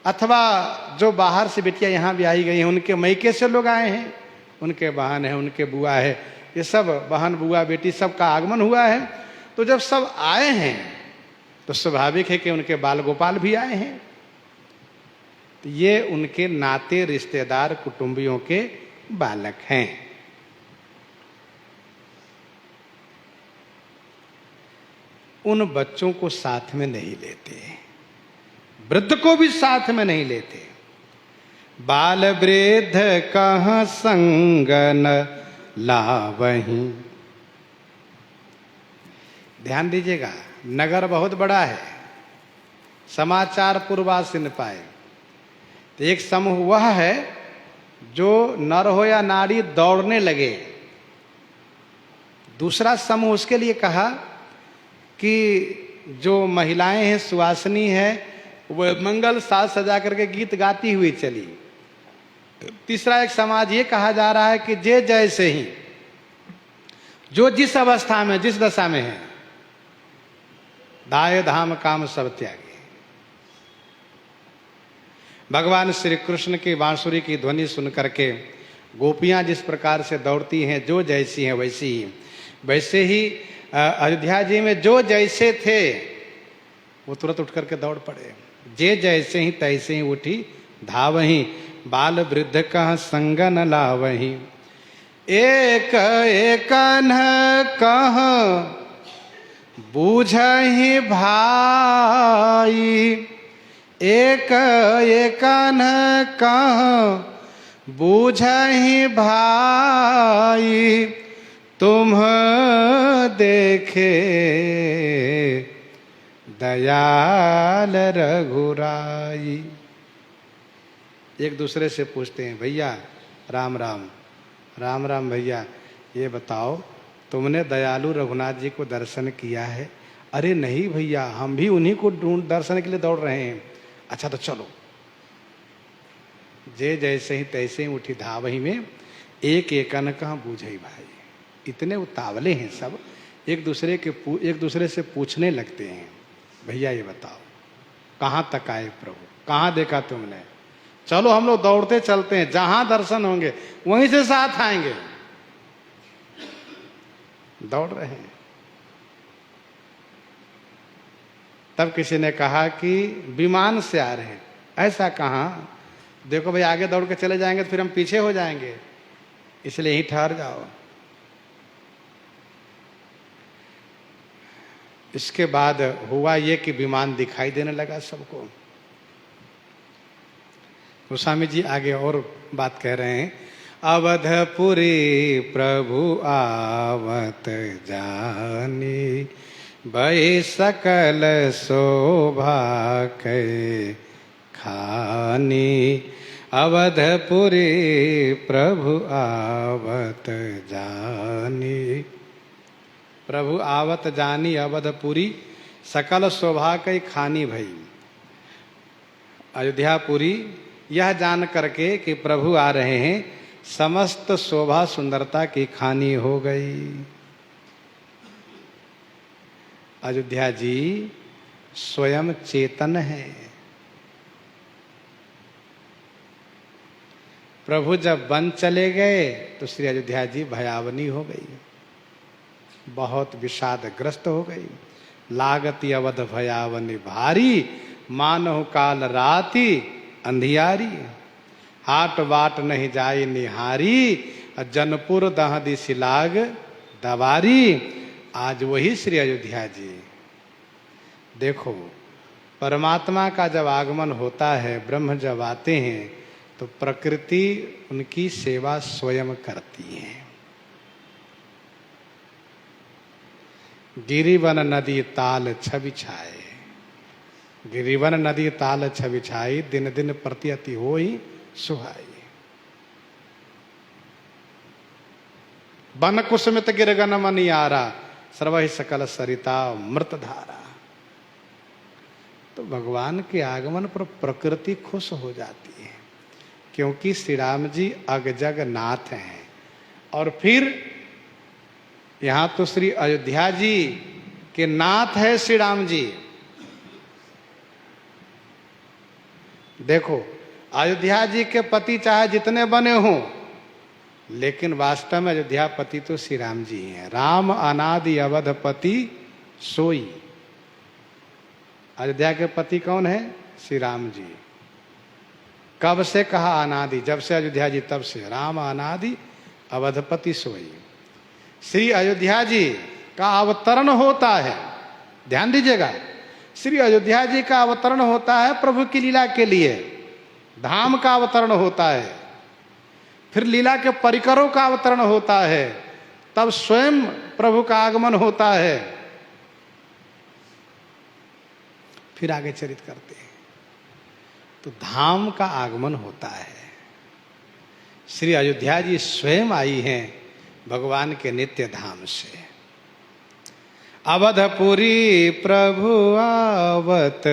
अथवा जो बाहर से बेटियां यहाँ ब्याही गई हैं उनके मैके से लोग आए हैं, उनके बहन है, उनके बुआ है, ये सब बहन बुआ बेटी सब का आगमन हुआ है। तो जब सब आए हैं तो स्वाभाविक है कि उनके बाल गोपाल भी आए हैं। तो ये उनके नाते रिश्तेदार कुटुंबियों के बालक हैं। उन बच्चों को साथ में नहीं लेते, वृद्ध को भी साथ में नहीं लेते। बाल वृद्ध कहाँ संग न लावहीं। ध्यान दीजिएगा, नगर बहुत बड़ा है, समाचार पूर्वासिन पाए। तो एक समूह वह है जो नर हो या नारी दौड़ने लगे। दूसरा समूह उसके लिए कहा कि जो महिलाएं हैं, सुवासिनी है, वह मंगल साज सजा करके गीत गाती हुई चली। तीसरा एक समाज ये कहा जा रहा है कि जे जैसे ही, जो जिस अवस्था में, जिस दशा में है, दाय धाम काम सब त्यागे। भगवान श्री कृष्ण की बांसुरी की ध्वनि सुन करके गोपियां जिस प्रकार से दौड़ती हैं, जो जैसी हैं वैसी ही, वैसे ही अयोध्या जी में जो जैसे थे वो तुरंत उठ करके दौड़ पड़े। जे जैसे ही तैसे ही उठी धावहीं, बाल वृद्ध कहाँ संग न लावहीं। एक एकन कहाँ बूझहि भाई, एक एकन कहाँ बूझहि भाई, तुम देखे दयाल रघुराई। एक दूसरे से पूछते हैं, भैया राम राम, राम राम भैया, ये बताओ तुमने दयालु रघुनाथ जी को दर्शन किया है? अरे नहीं भैया, हम भी उन्हीं को ढूंढ दर्शन के लिए दौड़ रहे हैं। अच्छा तो चलो। जे जैसे ही तैसे ही उठी धावही में, एक एकन कहाँ बूझई भाई। इतने उतावले हैं सब, एक दूसरे से पूछने लगते हैं, भैया ये बताओ कहाँ तक आए प्रभु, कहाँ देखा तुमने? चलो हम लोग दौड़ते चलते हैं, जहां दर्शन होंगे वहीं से साथ आएंगे। दौड़ रहे हैं। तब किसी ने कहा कि विमान से आ रहे हैं। ऐसा कहाँ? देखो भाई, आगे दौड़ के चले जाएंगे तो फिर हम पीछे हो जाएंगे, इसलिए यहीं ठहर जाओ। इसके बाद हुआ ये कि विमान दिखाई देने लगा सबको। गोस्वामी जी आगे और बात कह रहे हैं, अवधपुरी प्रभु आवत जानी, भय सकल शोभा के खानी। अवधपुरी प्रभु आवत जानी, प्रभु आवत जानी अवधपुरी, सकल शोभा के खानी भई। अयोध्यापुरी यह जान करके कि प्रभु आ रहे हैं, समस्त शोभा सुंदरता की खानी हो गई। अयोध्या जी स्वयं चेतन है। प्रभु जब वन चले गए तो श्री अयोध्या जी भयावनी हो गई, बहुत विषादग्रस्त हो गई। लागती अवध भयावनी भारी, मानहु काल राति अंधियारी। हाट बाट नहीं जाई निहारी, जनपुर दह दिसि लाग दवारी। आज वही श्री अयोध्या जी। देखो, परमात्मा का जब आगमन होता है, ब्रह्म जब आते हैं, तो प्रकृति उनकी सेवा स्वयं करती है। गिरिवन नदी ताल छवि छाए, गिरिवन नदी ताल छवि छाई, दिन दिन प्रति अति होई सुहाई। बन कुसुमित गिरगन मनियारा, सर्वहि सकल सरिता मृत धारा। तो भगवान के आगमन पर प्रकृति खुश हो जाती है, क्योंकि श्री राम जी अगजग नाथ हैं। और फिर यहां तो श्री अयोध्या जी के नाथ है श्री राम जी। देखो, अयोध्या जी के पति चाहे जितने बने हों, लेकिन वास्तव में अयोध्यापति तो श्री राम जी हैं। राम अनादि अवधपति सोई। अयोध्या के पति कौन है? श्री राम जी। कब से कहा अनादि? जब से अयोध्या जी तब से। राम अनादि अवधपति सोई। श्री अयोध्या जी का अवतरण होता है ध्यान दीजिएगा, श्री अयोध्या जी का अवतरण होता है प्रभु की लीला के लिए, धाम का अवतरण होता है, फिर लीला के परिकरों का अवतरण होता है, तब स्वयं प्रभु का आगमन होता है। फिर आगे चरित करते हैं तो धाम का आगमन होता है। श्री अयोध्या जी स्वयं आई हैं भगवान के नित्य धाम से। अवधपुरी प्रभु आवत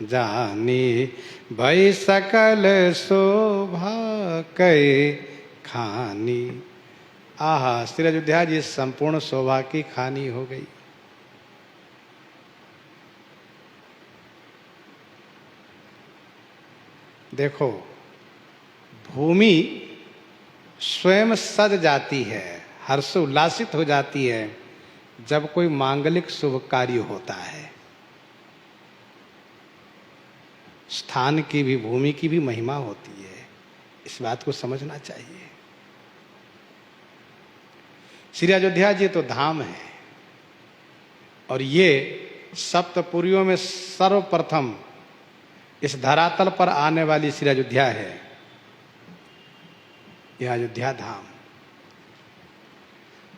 जानी, भई सकल शोभा कै खानी। आहा, श्री अयोध्या जी संपूर्ण शोभा की खानी हो गई। देखो, भूमि स्वयं सज जाती है, हर्ष उल्लासित हो जाती है जब कोई मांगलिक शुभ कार्य होता है। स्थान की भी, भूमि की भी महिमा होती है, इस बात को समझना चाहिए। श्री अयोध्या जी तो धाम है, और ये सप्तपुरियों में सर्वप्रथम इस धरातल पर आने वाली श्री अयोध्या है। यह अयोध्या धाम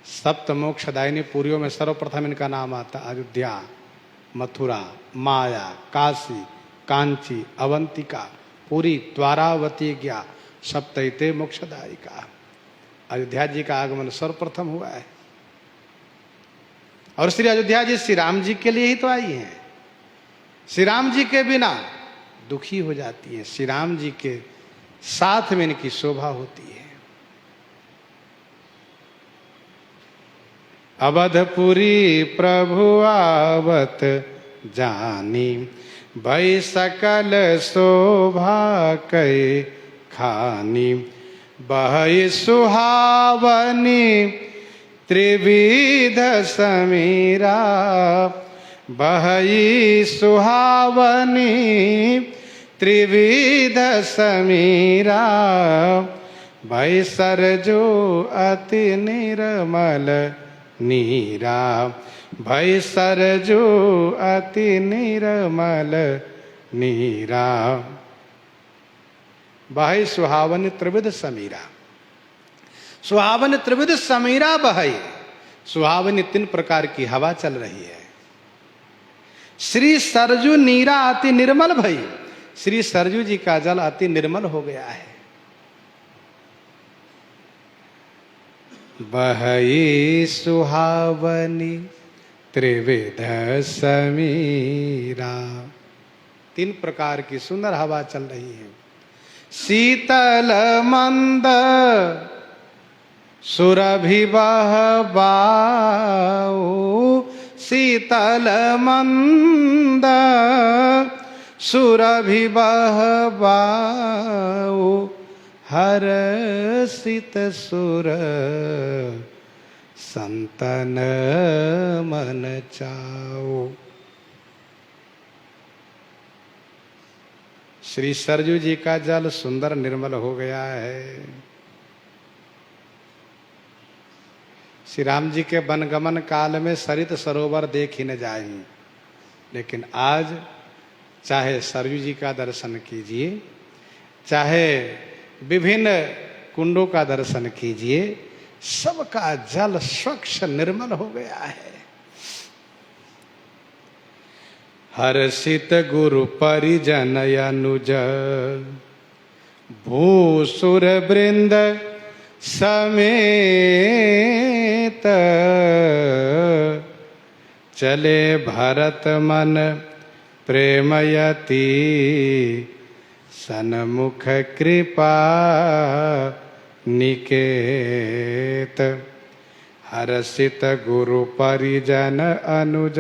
सप्त मोक्षदायिनी पुरियों में सर्वप्रथम इनका नाम आता। अयोध्या, मथुरा, माया, काशी, कांची, अवंतिका, पुरी, द्वारावती, ज्ञा सप्तैते मोक्षदायिका। अयोध्या जी का आगमन सर्वप्रथम हुआ है। और श्री अयोध्या जी श्री राम जी के लिए ही तो आई हैं। श्री राम जी के बिना दुखी हो जाती है, श्री राम जी के साथ में इनकी शोभा होती है। अवधपुरी प्रभु आवत जानी, भई सकल शोभा कै खानी। बहई सुहावनी त्रिविध समीरा, बहई सुहावनी त्रिविध समीरा। भई सरजू अति निर्मल नीरा, भई सरजू अति निर्मल नीरा। बहई सुहावन त्रिविध समीरा, सुहावन त्रिविध समीरा बहई। सुहावनी 3 प्रकार की हवा चल रही है। श्री सरजू नीरा अति निर्मल भई, श्री सरजू जी का जल अति निर्मल हो गया है। बहई सुहावनी त्रिविध समीरा, 3 प्रकार की सुंदर हवा चल रही है। शीतल मंद सुरभि बहबाऊ, शीतल मंद सुरभि बहबाऊ। हर्षित सुर संतन मन चाओ। श्री सरजू जी का जल सुंदर निर्मल हो गया है। श्री राम जी के वनगमन काल में सरित सरोवर देख ही न जाएं, लेकिन आज चाहे सरजू जी का दर्शन कीजिए, चाहे विभिन्न कुंडों का दर्शन कीजिए, सबका जल स्वच्छ निर्मल हो गया है। हर्षित गुरु परिजन अनुज, भूसुर वृंद समेत। चले भरत मन प्रेमयति, सन्मुख कृपा निकेत। हर्षित गुरु परिजन अनुज,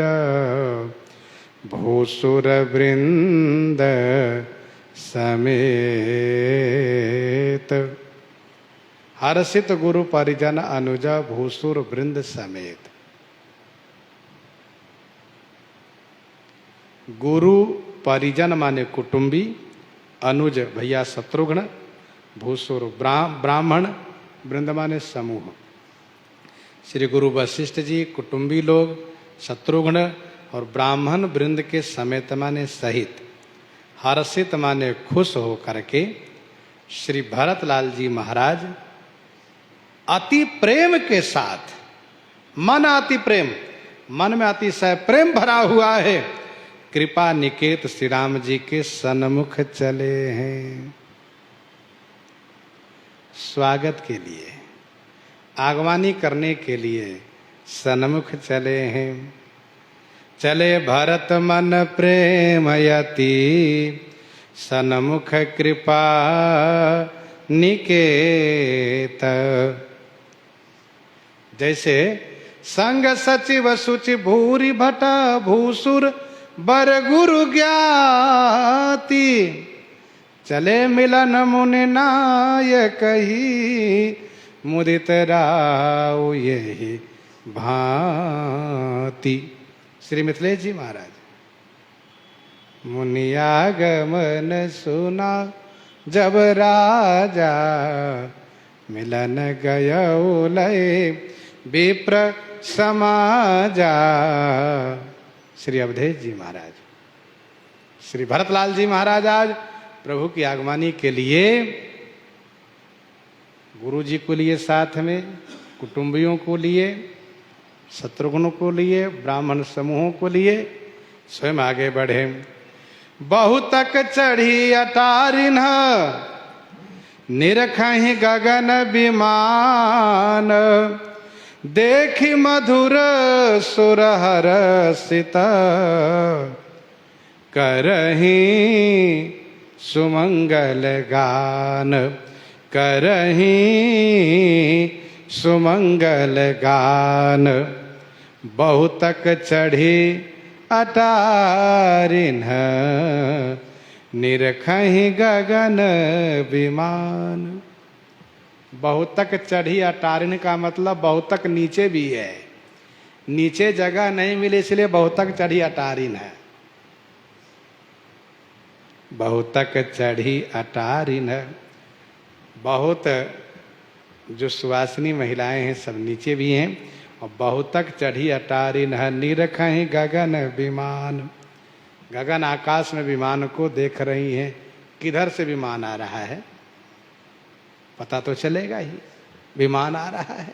भूसुर वृंद समेत। हर्षित गुरु परिजन अनुज, भूसुर वृंद समेत। गुरु परिजन माने कुटुंबी, अनुज भैया शत्रुघ्न, भूसुर ब्राह्मण, वृंद माने समूह। श्री गुरु वशिष्ठ जी कुटुंबी लोग, शत्रुघ्न और ब्राह्मण वृंद के समेत माने सहित हर्षित माने खुश हो करके श्री भरतलाल जी महाराज अति प्रेम के साथ, मन अति प्रेम, मन में अतिशय प्रेम भरा हुआ है, कृपा निकेत श्री राम जी के सन्मुख चले हैं। स्वागत के लिए, आगवानी करने के लिए सन्मुख चले हैं। चले भरत मन प्रेमयति सन्मुख कृपा निकेत। जैसे संग सचिव सुचि भूरि भट भूसुर बर गुरु ज्ञाति, चले मिलन मुनि नायक ही मुदित राव यही भांति। श्री मिथिलेश जी महाराज, मुनियागमन सुना जब राजा, मिलन गयो लय विप्र समाजा। श्री अवधेश जी महाराज, श्री भरतलाल जी महाराज आज प्रभु की आगमनी के लिए गुरु जी को लिए, साथ में कुटुंबियों को लिए, शत्रुघ्न को लिए, ब्राह्मण समूहों को लिए स्वयं आगे बढ़े। बहुतक चढ़ी अटारिन निरखहि गगन विमान, देखि मधुर सुर हरसित करहि सुमंगल गान, करहि सुमंगल गान। बहुतक चढ़ी अटारिन निरखहि गगन विमान। बहुतक चढ़ी अटारिन का मतलब बहुतक नीचे भी है, नीचे जगह नहीं मिली इसलिए बहुतक चढ़ी अटारिन है। बहुतक चढ़ी अटारिन, बहुत जो सुवासिनी महिलाएं हैं सब नीचे भी हैं। और बहुतक चढ़ी अटारिन निरखहि गगन विमान, गगन आकाश में विमान को देख रही हैं। किधर से विमान आ रहा है पता तो चलेगा ही, विमान आ रहा है।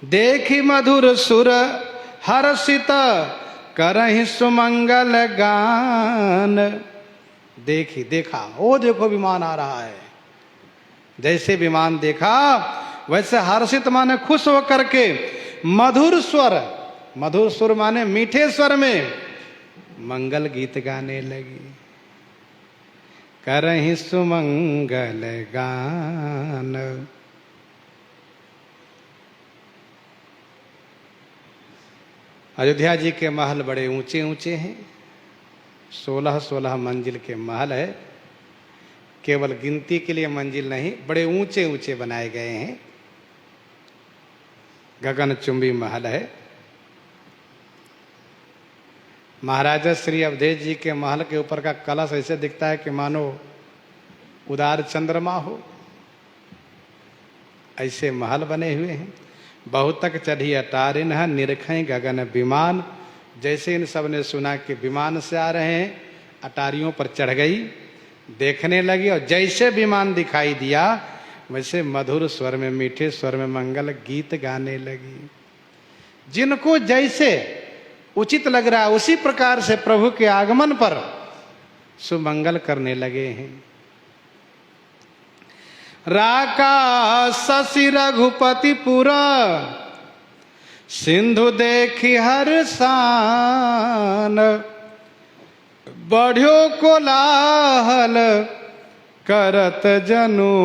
देखी मधुर सुर हर्षित करहि सुमंगल गान। देखी, देखा, ओ देखो विमान आ रहा है। जैसे विमान देखा वैसे हर्षित माने खुश होकर के मधुर स्वर, मधुर स्वर माने मीठे स्वर में मंगल गीत गाने लगी। करहि सुमंगल गान। अयोध्या जी के महल बड़े ऊंचे ऊंचे हैं, 16-16 मंजिल के महल है। केवल गिनती के लिए मंजिल नहीं, बड़े ऊंचे ऊंचे बनाए गए हैं। गगनचुंबी महल है। महाराजा श्री अवधेश जी के महल के ऊपर का कलश ऐसे दिखता है कि मानो उदार चंद्रमा हो, ऐसे महल बने हुए हैं। बहुतक चढ़ी अटारिन निरखहि गगन विमान। जैसे इन सब ने सुना कि विमान से आ रहे हैं, अटारियों पर चढ़ गई, देखने लगी। और जैसे विमान दिखाई दिया वैसे मधुर स्वर में, मीठे स्वर में मंगल गीत गाने लगी। जिनको जैसे उचित लग रहा है उसी प्रकार से प्रभु के आगमन पर सुमंगल करने लगे हैं। राका शशि रघुपति पुरा, सिंधु देखी हर सान। बढ़्यो कोलाहल करत जनु,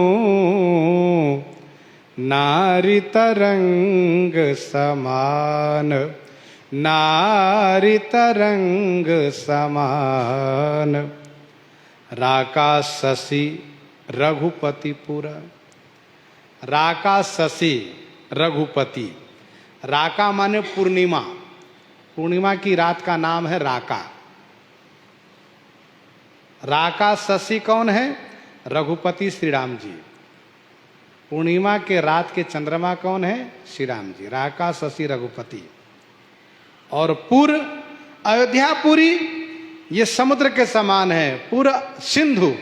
नारी तरंग समान। नारी तरंग समान। राका शशि रघुपतिपुर। राका शशि रघुपति। राका माने पूर्णिमा, पूर्णिमा की रात का नाम है राका। राका शशि कौन है? रघुपति श्री राम जी। पूर्णिमा के रात के चंद्रमा कौन है? श्री राम जी। राका शशि रघुपति। और पुर, अयोध्यापुरी, ये समुद्र के समान है। पुर सिंधु,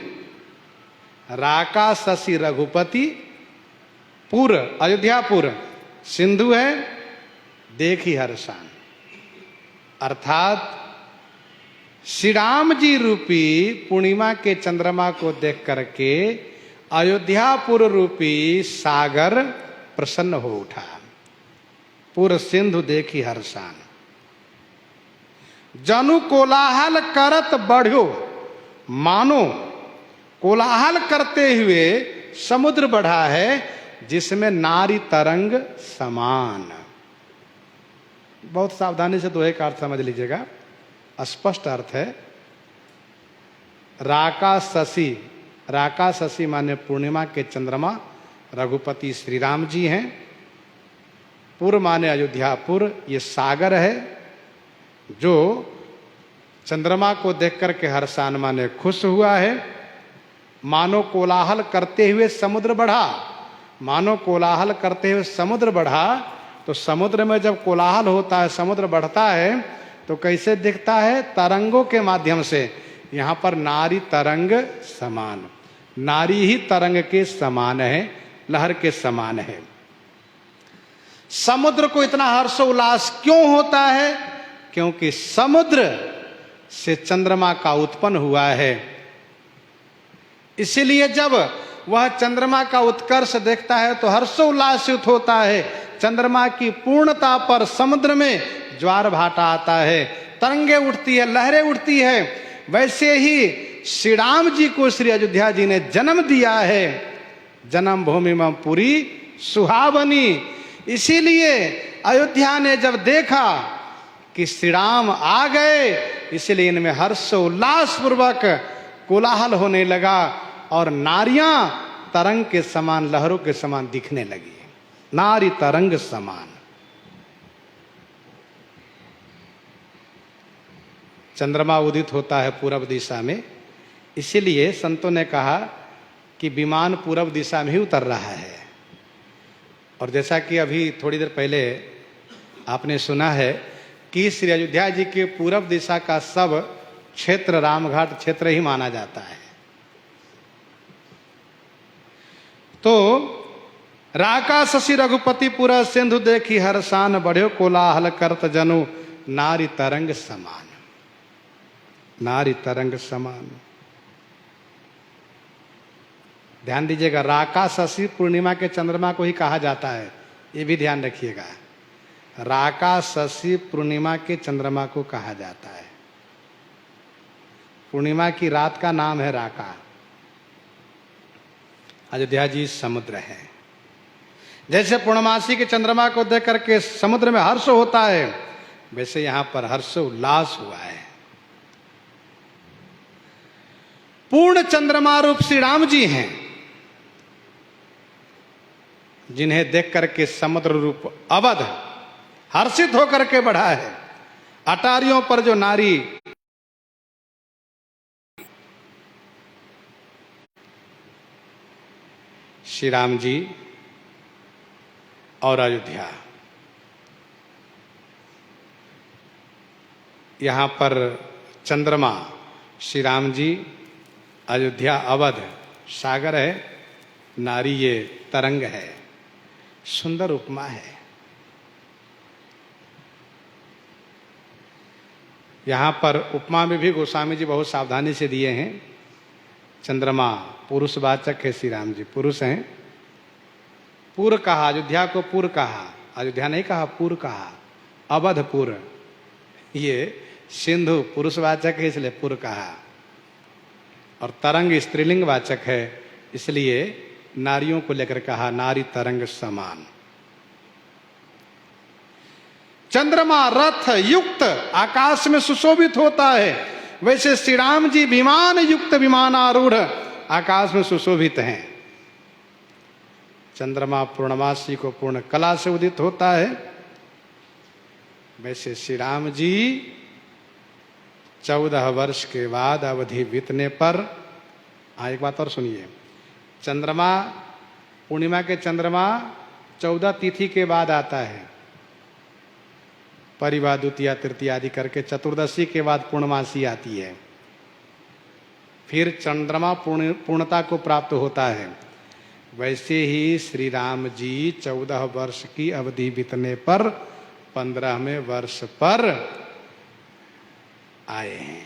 राका शशि रघुपति, पुर अयोध्यापुर, सिंधु है देखी हर्षान। अर्थात श्री राम जी रूपी पूर्णिमा के चंद्रमा को देख करके अयोध्यापुर रूपी सागर प्रसन्न हो उठा। पुर सिंधु देखी हर्षान। जनु कोलाहल करत बढ़ो, मानो कोलाहल करते हुए समुद्र बढ़ा है, जिसमें नारी तरंग समान। बहुत सावधानी से दोहे का अर्थ समझ लीजिएगा, स्पष्ट अर्थ है। राका शशि, राका शशि माने पूर्णिमा के चंद्रमा, रघुपति श्री राम जी हैं। पुर माने अयोध्यापुर, ये सागर है जो चंद्रमा को देख करके हर्षान माने खुश हुआ है। मानो कोलाहल करते हुए समुद्र बढ़ा, मानो कोलाहल करते हुए समुद्र बढ़ा। तो समुद्र में जब कोलाहल होता है, समुद्र बढ़ता है, तो कैसे दिखता है? तरंगों के माध्यम से। यहाँ पर नारी तरंग समान, नारी ही तरंग के समान है, लहर के समान है। समुद्र को इतना हर्षोल्लास क्यों होता है? क्योंकि समुद्र से चंद्रमा का उत्पन्न हुआ है। इसीलिए जब वह चंद्रमा का उत्कर्ष देखता है तो हर्षोल्लासित होता है। चंद्रमा की पूर्णता पर समुद्र में ज्वार भाटा आता है, तरंगे उठती है, लहरें उठती है। वैसे ही श्री राम जी को श्री अयोध्या जी ने जन्म दिया है। जन्म भूमि में पुरी सुहावनी। इसीलिए अयोध्या ने जब देखा कि श्री राम आ गए, इसलिए इनमें हर्षोल्लास पूर्वक कोलाहल होने लगा और नारियां तरंग के समान, लहरों के समान दिखने लगी। नारी तरंग समान। चंद्रमा उदित होता है पूरब दिशा में, इसीलिए संतों ने कहा कि विमान पूरब दिशा में ही उतर रहा है। और जैसा कि अभी थोड़ी देर पहले आपने सुना है कि श्री अयोध्या जी के पूरब दिशा का सब क्षेत्र रामघाट क्षेत्र ही माना जाता है। तो राका शशि रघुपति पुरा सिंधु देखी हर्षान, बढ़्यो कोलाहल करत जनु नारी तरंग समान। नारी तरंग समान। ध्यान दीजिएगा, राका शशि पूर्णिमा के चंद्रमा को ही कहा जाता है, ये भी ध्यान रखिएगा। राका शशि पूर्णिमा के चंद्रमा को कहा जाता है। पूर्णिमा की रात का नाम है राका। अयोध्या जी समुद्र है। जैसे पूर्णमासी के चंद्रमा को देख करके समुद्र में हर्ष होता है, वैसे यहां पर हर्ष उल्लास हुआ है। पूर्ण चंद्रमा रूप श्री राम जी हैं, जिन्हें देख करके समुद्र रूप अवध हर्षित होकर के बढ़ा है। अटारियों पर जो नारी श्री राम जी और अयोध्या, यहां पर चंद्रमा श्री राम जी, अयोध्या अवध सागर है, नारी ये तरंग है। सुंदर उपमा है। यहां पर उपमा में भी गोस्वामी जी बहुत सावधानी से दिए हैं। चंद्रमा पुरुषवाचक है, श्री राम जी पुरुष हैं। पुर कहा, अयोध्या को पुर कहा, अयोध्या नहीं कहा, पुर कहा। अवधपुर, ये सिंधु पुरुषवाचक है इसलिए पुर कहा। और तरंग स्त्रीलिंग वाचक है, इसलिए नारियों को लेकर कहा नारी तरंग समान। चंद्रमा रथ युक्त आकाश में सुशोभित होता है, वैसे श्री राम जी विमान युक्त विमानारूढ़ आकाश में सुशोभित हैं। चंद्रमा पूर्णमासी को पूर्ण कला से उदित होता है, वैसे श्री राम जी 14 वर्ष के बाद अवधि बीतने पर, एक बात और सुनिए, चंद्रमा पूर्णिमा के चंद्रमा 14 तिथि के बाद आता है, परिवा, द्वितीया, तृतीया आदि करके चतुर्दशी के बाद पूर्णमासी आती है। फिर चंद्रमा पूर्णता को प्राप्त होता है। वैसे ही श्री राम जी 14 वर्ष की अवधि बीतने पर 15वें वर्ष पर आए हैं।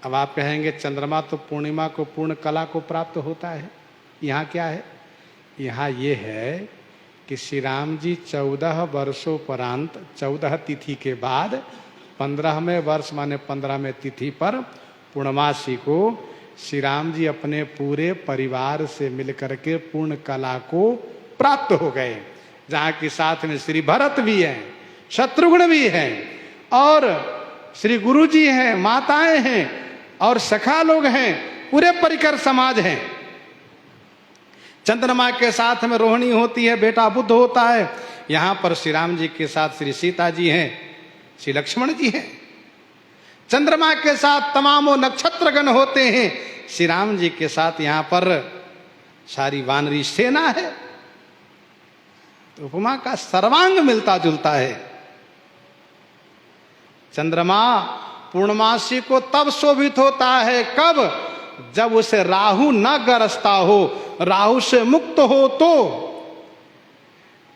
अब आप कहेंगे चंद्रमा तो पूर्णिमा को पूर्ण कला को प्राप्त होता है, यहाँ क्या है? यहाँ ये है कि श्री राम जी 14 वर्षोपरांत 14 तिथि के बाद 15वें वर्ष माने 15वें तिथि पर पूर्णमासी को श्री राम जी अपने पूरे परिवार से मिलकर के पूर्ण कला को प्राप्त हो गए, जहाँ के साथ में श्री भरत भी हैं, शत्रुघ्न भी हैं, और श्री गुरु जी हैं, माताएं हैं और सखा लोग हैं, पूरे परिकर समाज हैं। चंद्रमा के साथ में रोहिणी होती है, बेटा बुद्ध होता है। यहाँ पर श्री राम जी के साथ श्री सीता जी हैं, श्री लक्ष्मण जी हैं। चंद्रमा के साथ तमामों नक्षत्रगण होते हैं, श्री राम जी के साथ यहाँ पर सारी वानरी सेना है। तो उपमा का सर्वांग मिलता जुलता है। चंद्रमा पूर्णमासी को तब शोभित होता है, कब? जब उसे राहु न गरजता हो, राहु से मुक्त हो तो।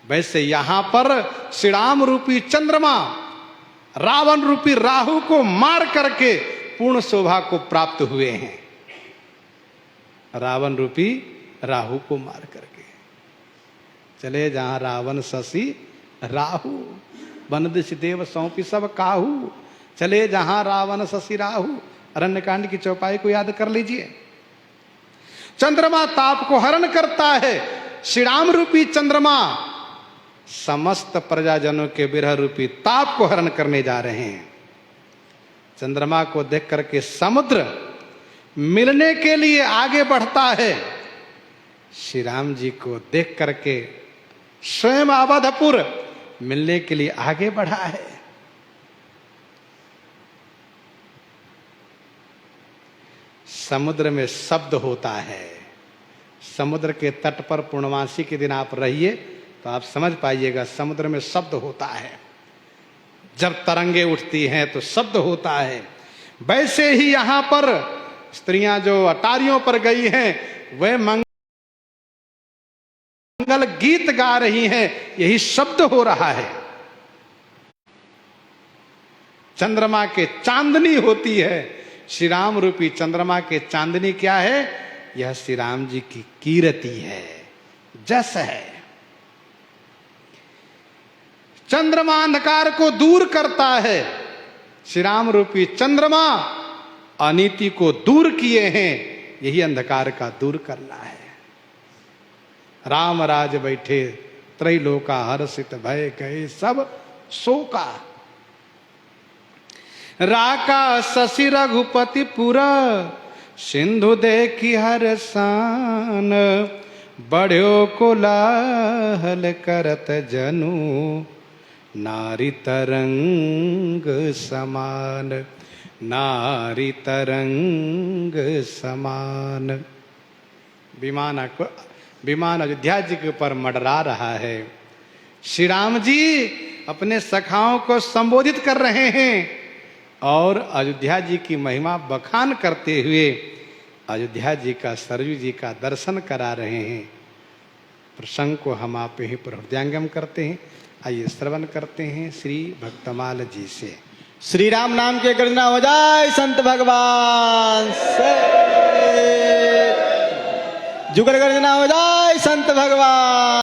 वैसे यहां पर श्री राम रूपी चंद्रमा रावण रूपी राहु को मार करके पूर्ण शोभा को प्राप्त हुए हैं। रावण रूपी राहु को मार करके चले जहां रावण शशि राहु, बनदिश देव सौंपी सब काहू। चले जहां रावण शशि राहु, अरण्यकांड की चौपाई को याद कर लीजिए। चंद्रमा ताप को हरण करता है। श्री राम रूपी चंद्रमा समस्त प्रजाजनों के विरह रूपी ताप को हरण करने जा रहे हैं। चंद्रमा को देख करके समुद्र मिलने के लिए आगे बढ़ता है। श्री राम जी को देख करके स्वयं अवधपुर मिलने के लिए आगे बढ़ा है। समुद्र में शब्द होता है। समुद्र के तट पर पूर्णमासी के दिन आप रहिए तो आप समझ पाइएगा, समुद्र में शब्द होता है। जब तरंगे उठती हैं तो शब्द होता है। वैसे ही यहां पर स्त्रियां जो अटारियों पर गई हैं, वे मंगल गीत गा रही हैं, यही शब्द हो रहा है। चंद्रमा के चांदनी होती है। श्री राम रूपी चंद्रमा के चांदनी क्या है? यह श्री राम जी की कीर्ति है, जस है। चंद्रमा अंधकार को दूर करता है। श्री राम रूपी चंद्रमा अनीति को दूर किए हैं, यही अंधकार का दूर करना है। राम राज बैठे त्रैलोका, हर्षित भय गए सब शोका। राका शशि रघुपति पुरा, सिंधु देखी हर सान। बढ़्यो कोलाहल करत जनु, नारी तरंग समान, नारी तरंग समान। विमान अयोध्या जी के ऊपर मंडरा रहा है। श्री राम जी अपने सखाओं को संबोधित कर रहे हैं और अयोध्या जी की महिमा बखान करते हुए अयोध्या जी का, सरयू जी का दर्शन करा रहे हैं। प्रसंग को हम आप ही पर हृदयंगम करते हैं। आइए श्रवण करते हैं श्री भक्तमाल जी से। श्री राम नाम के गर्जना हो जाए संत भगवान से, जुगल गर्जना हो जाए संत भगवान।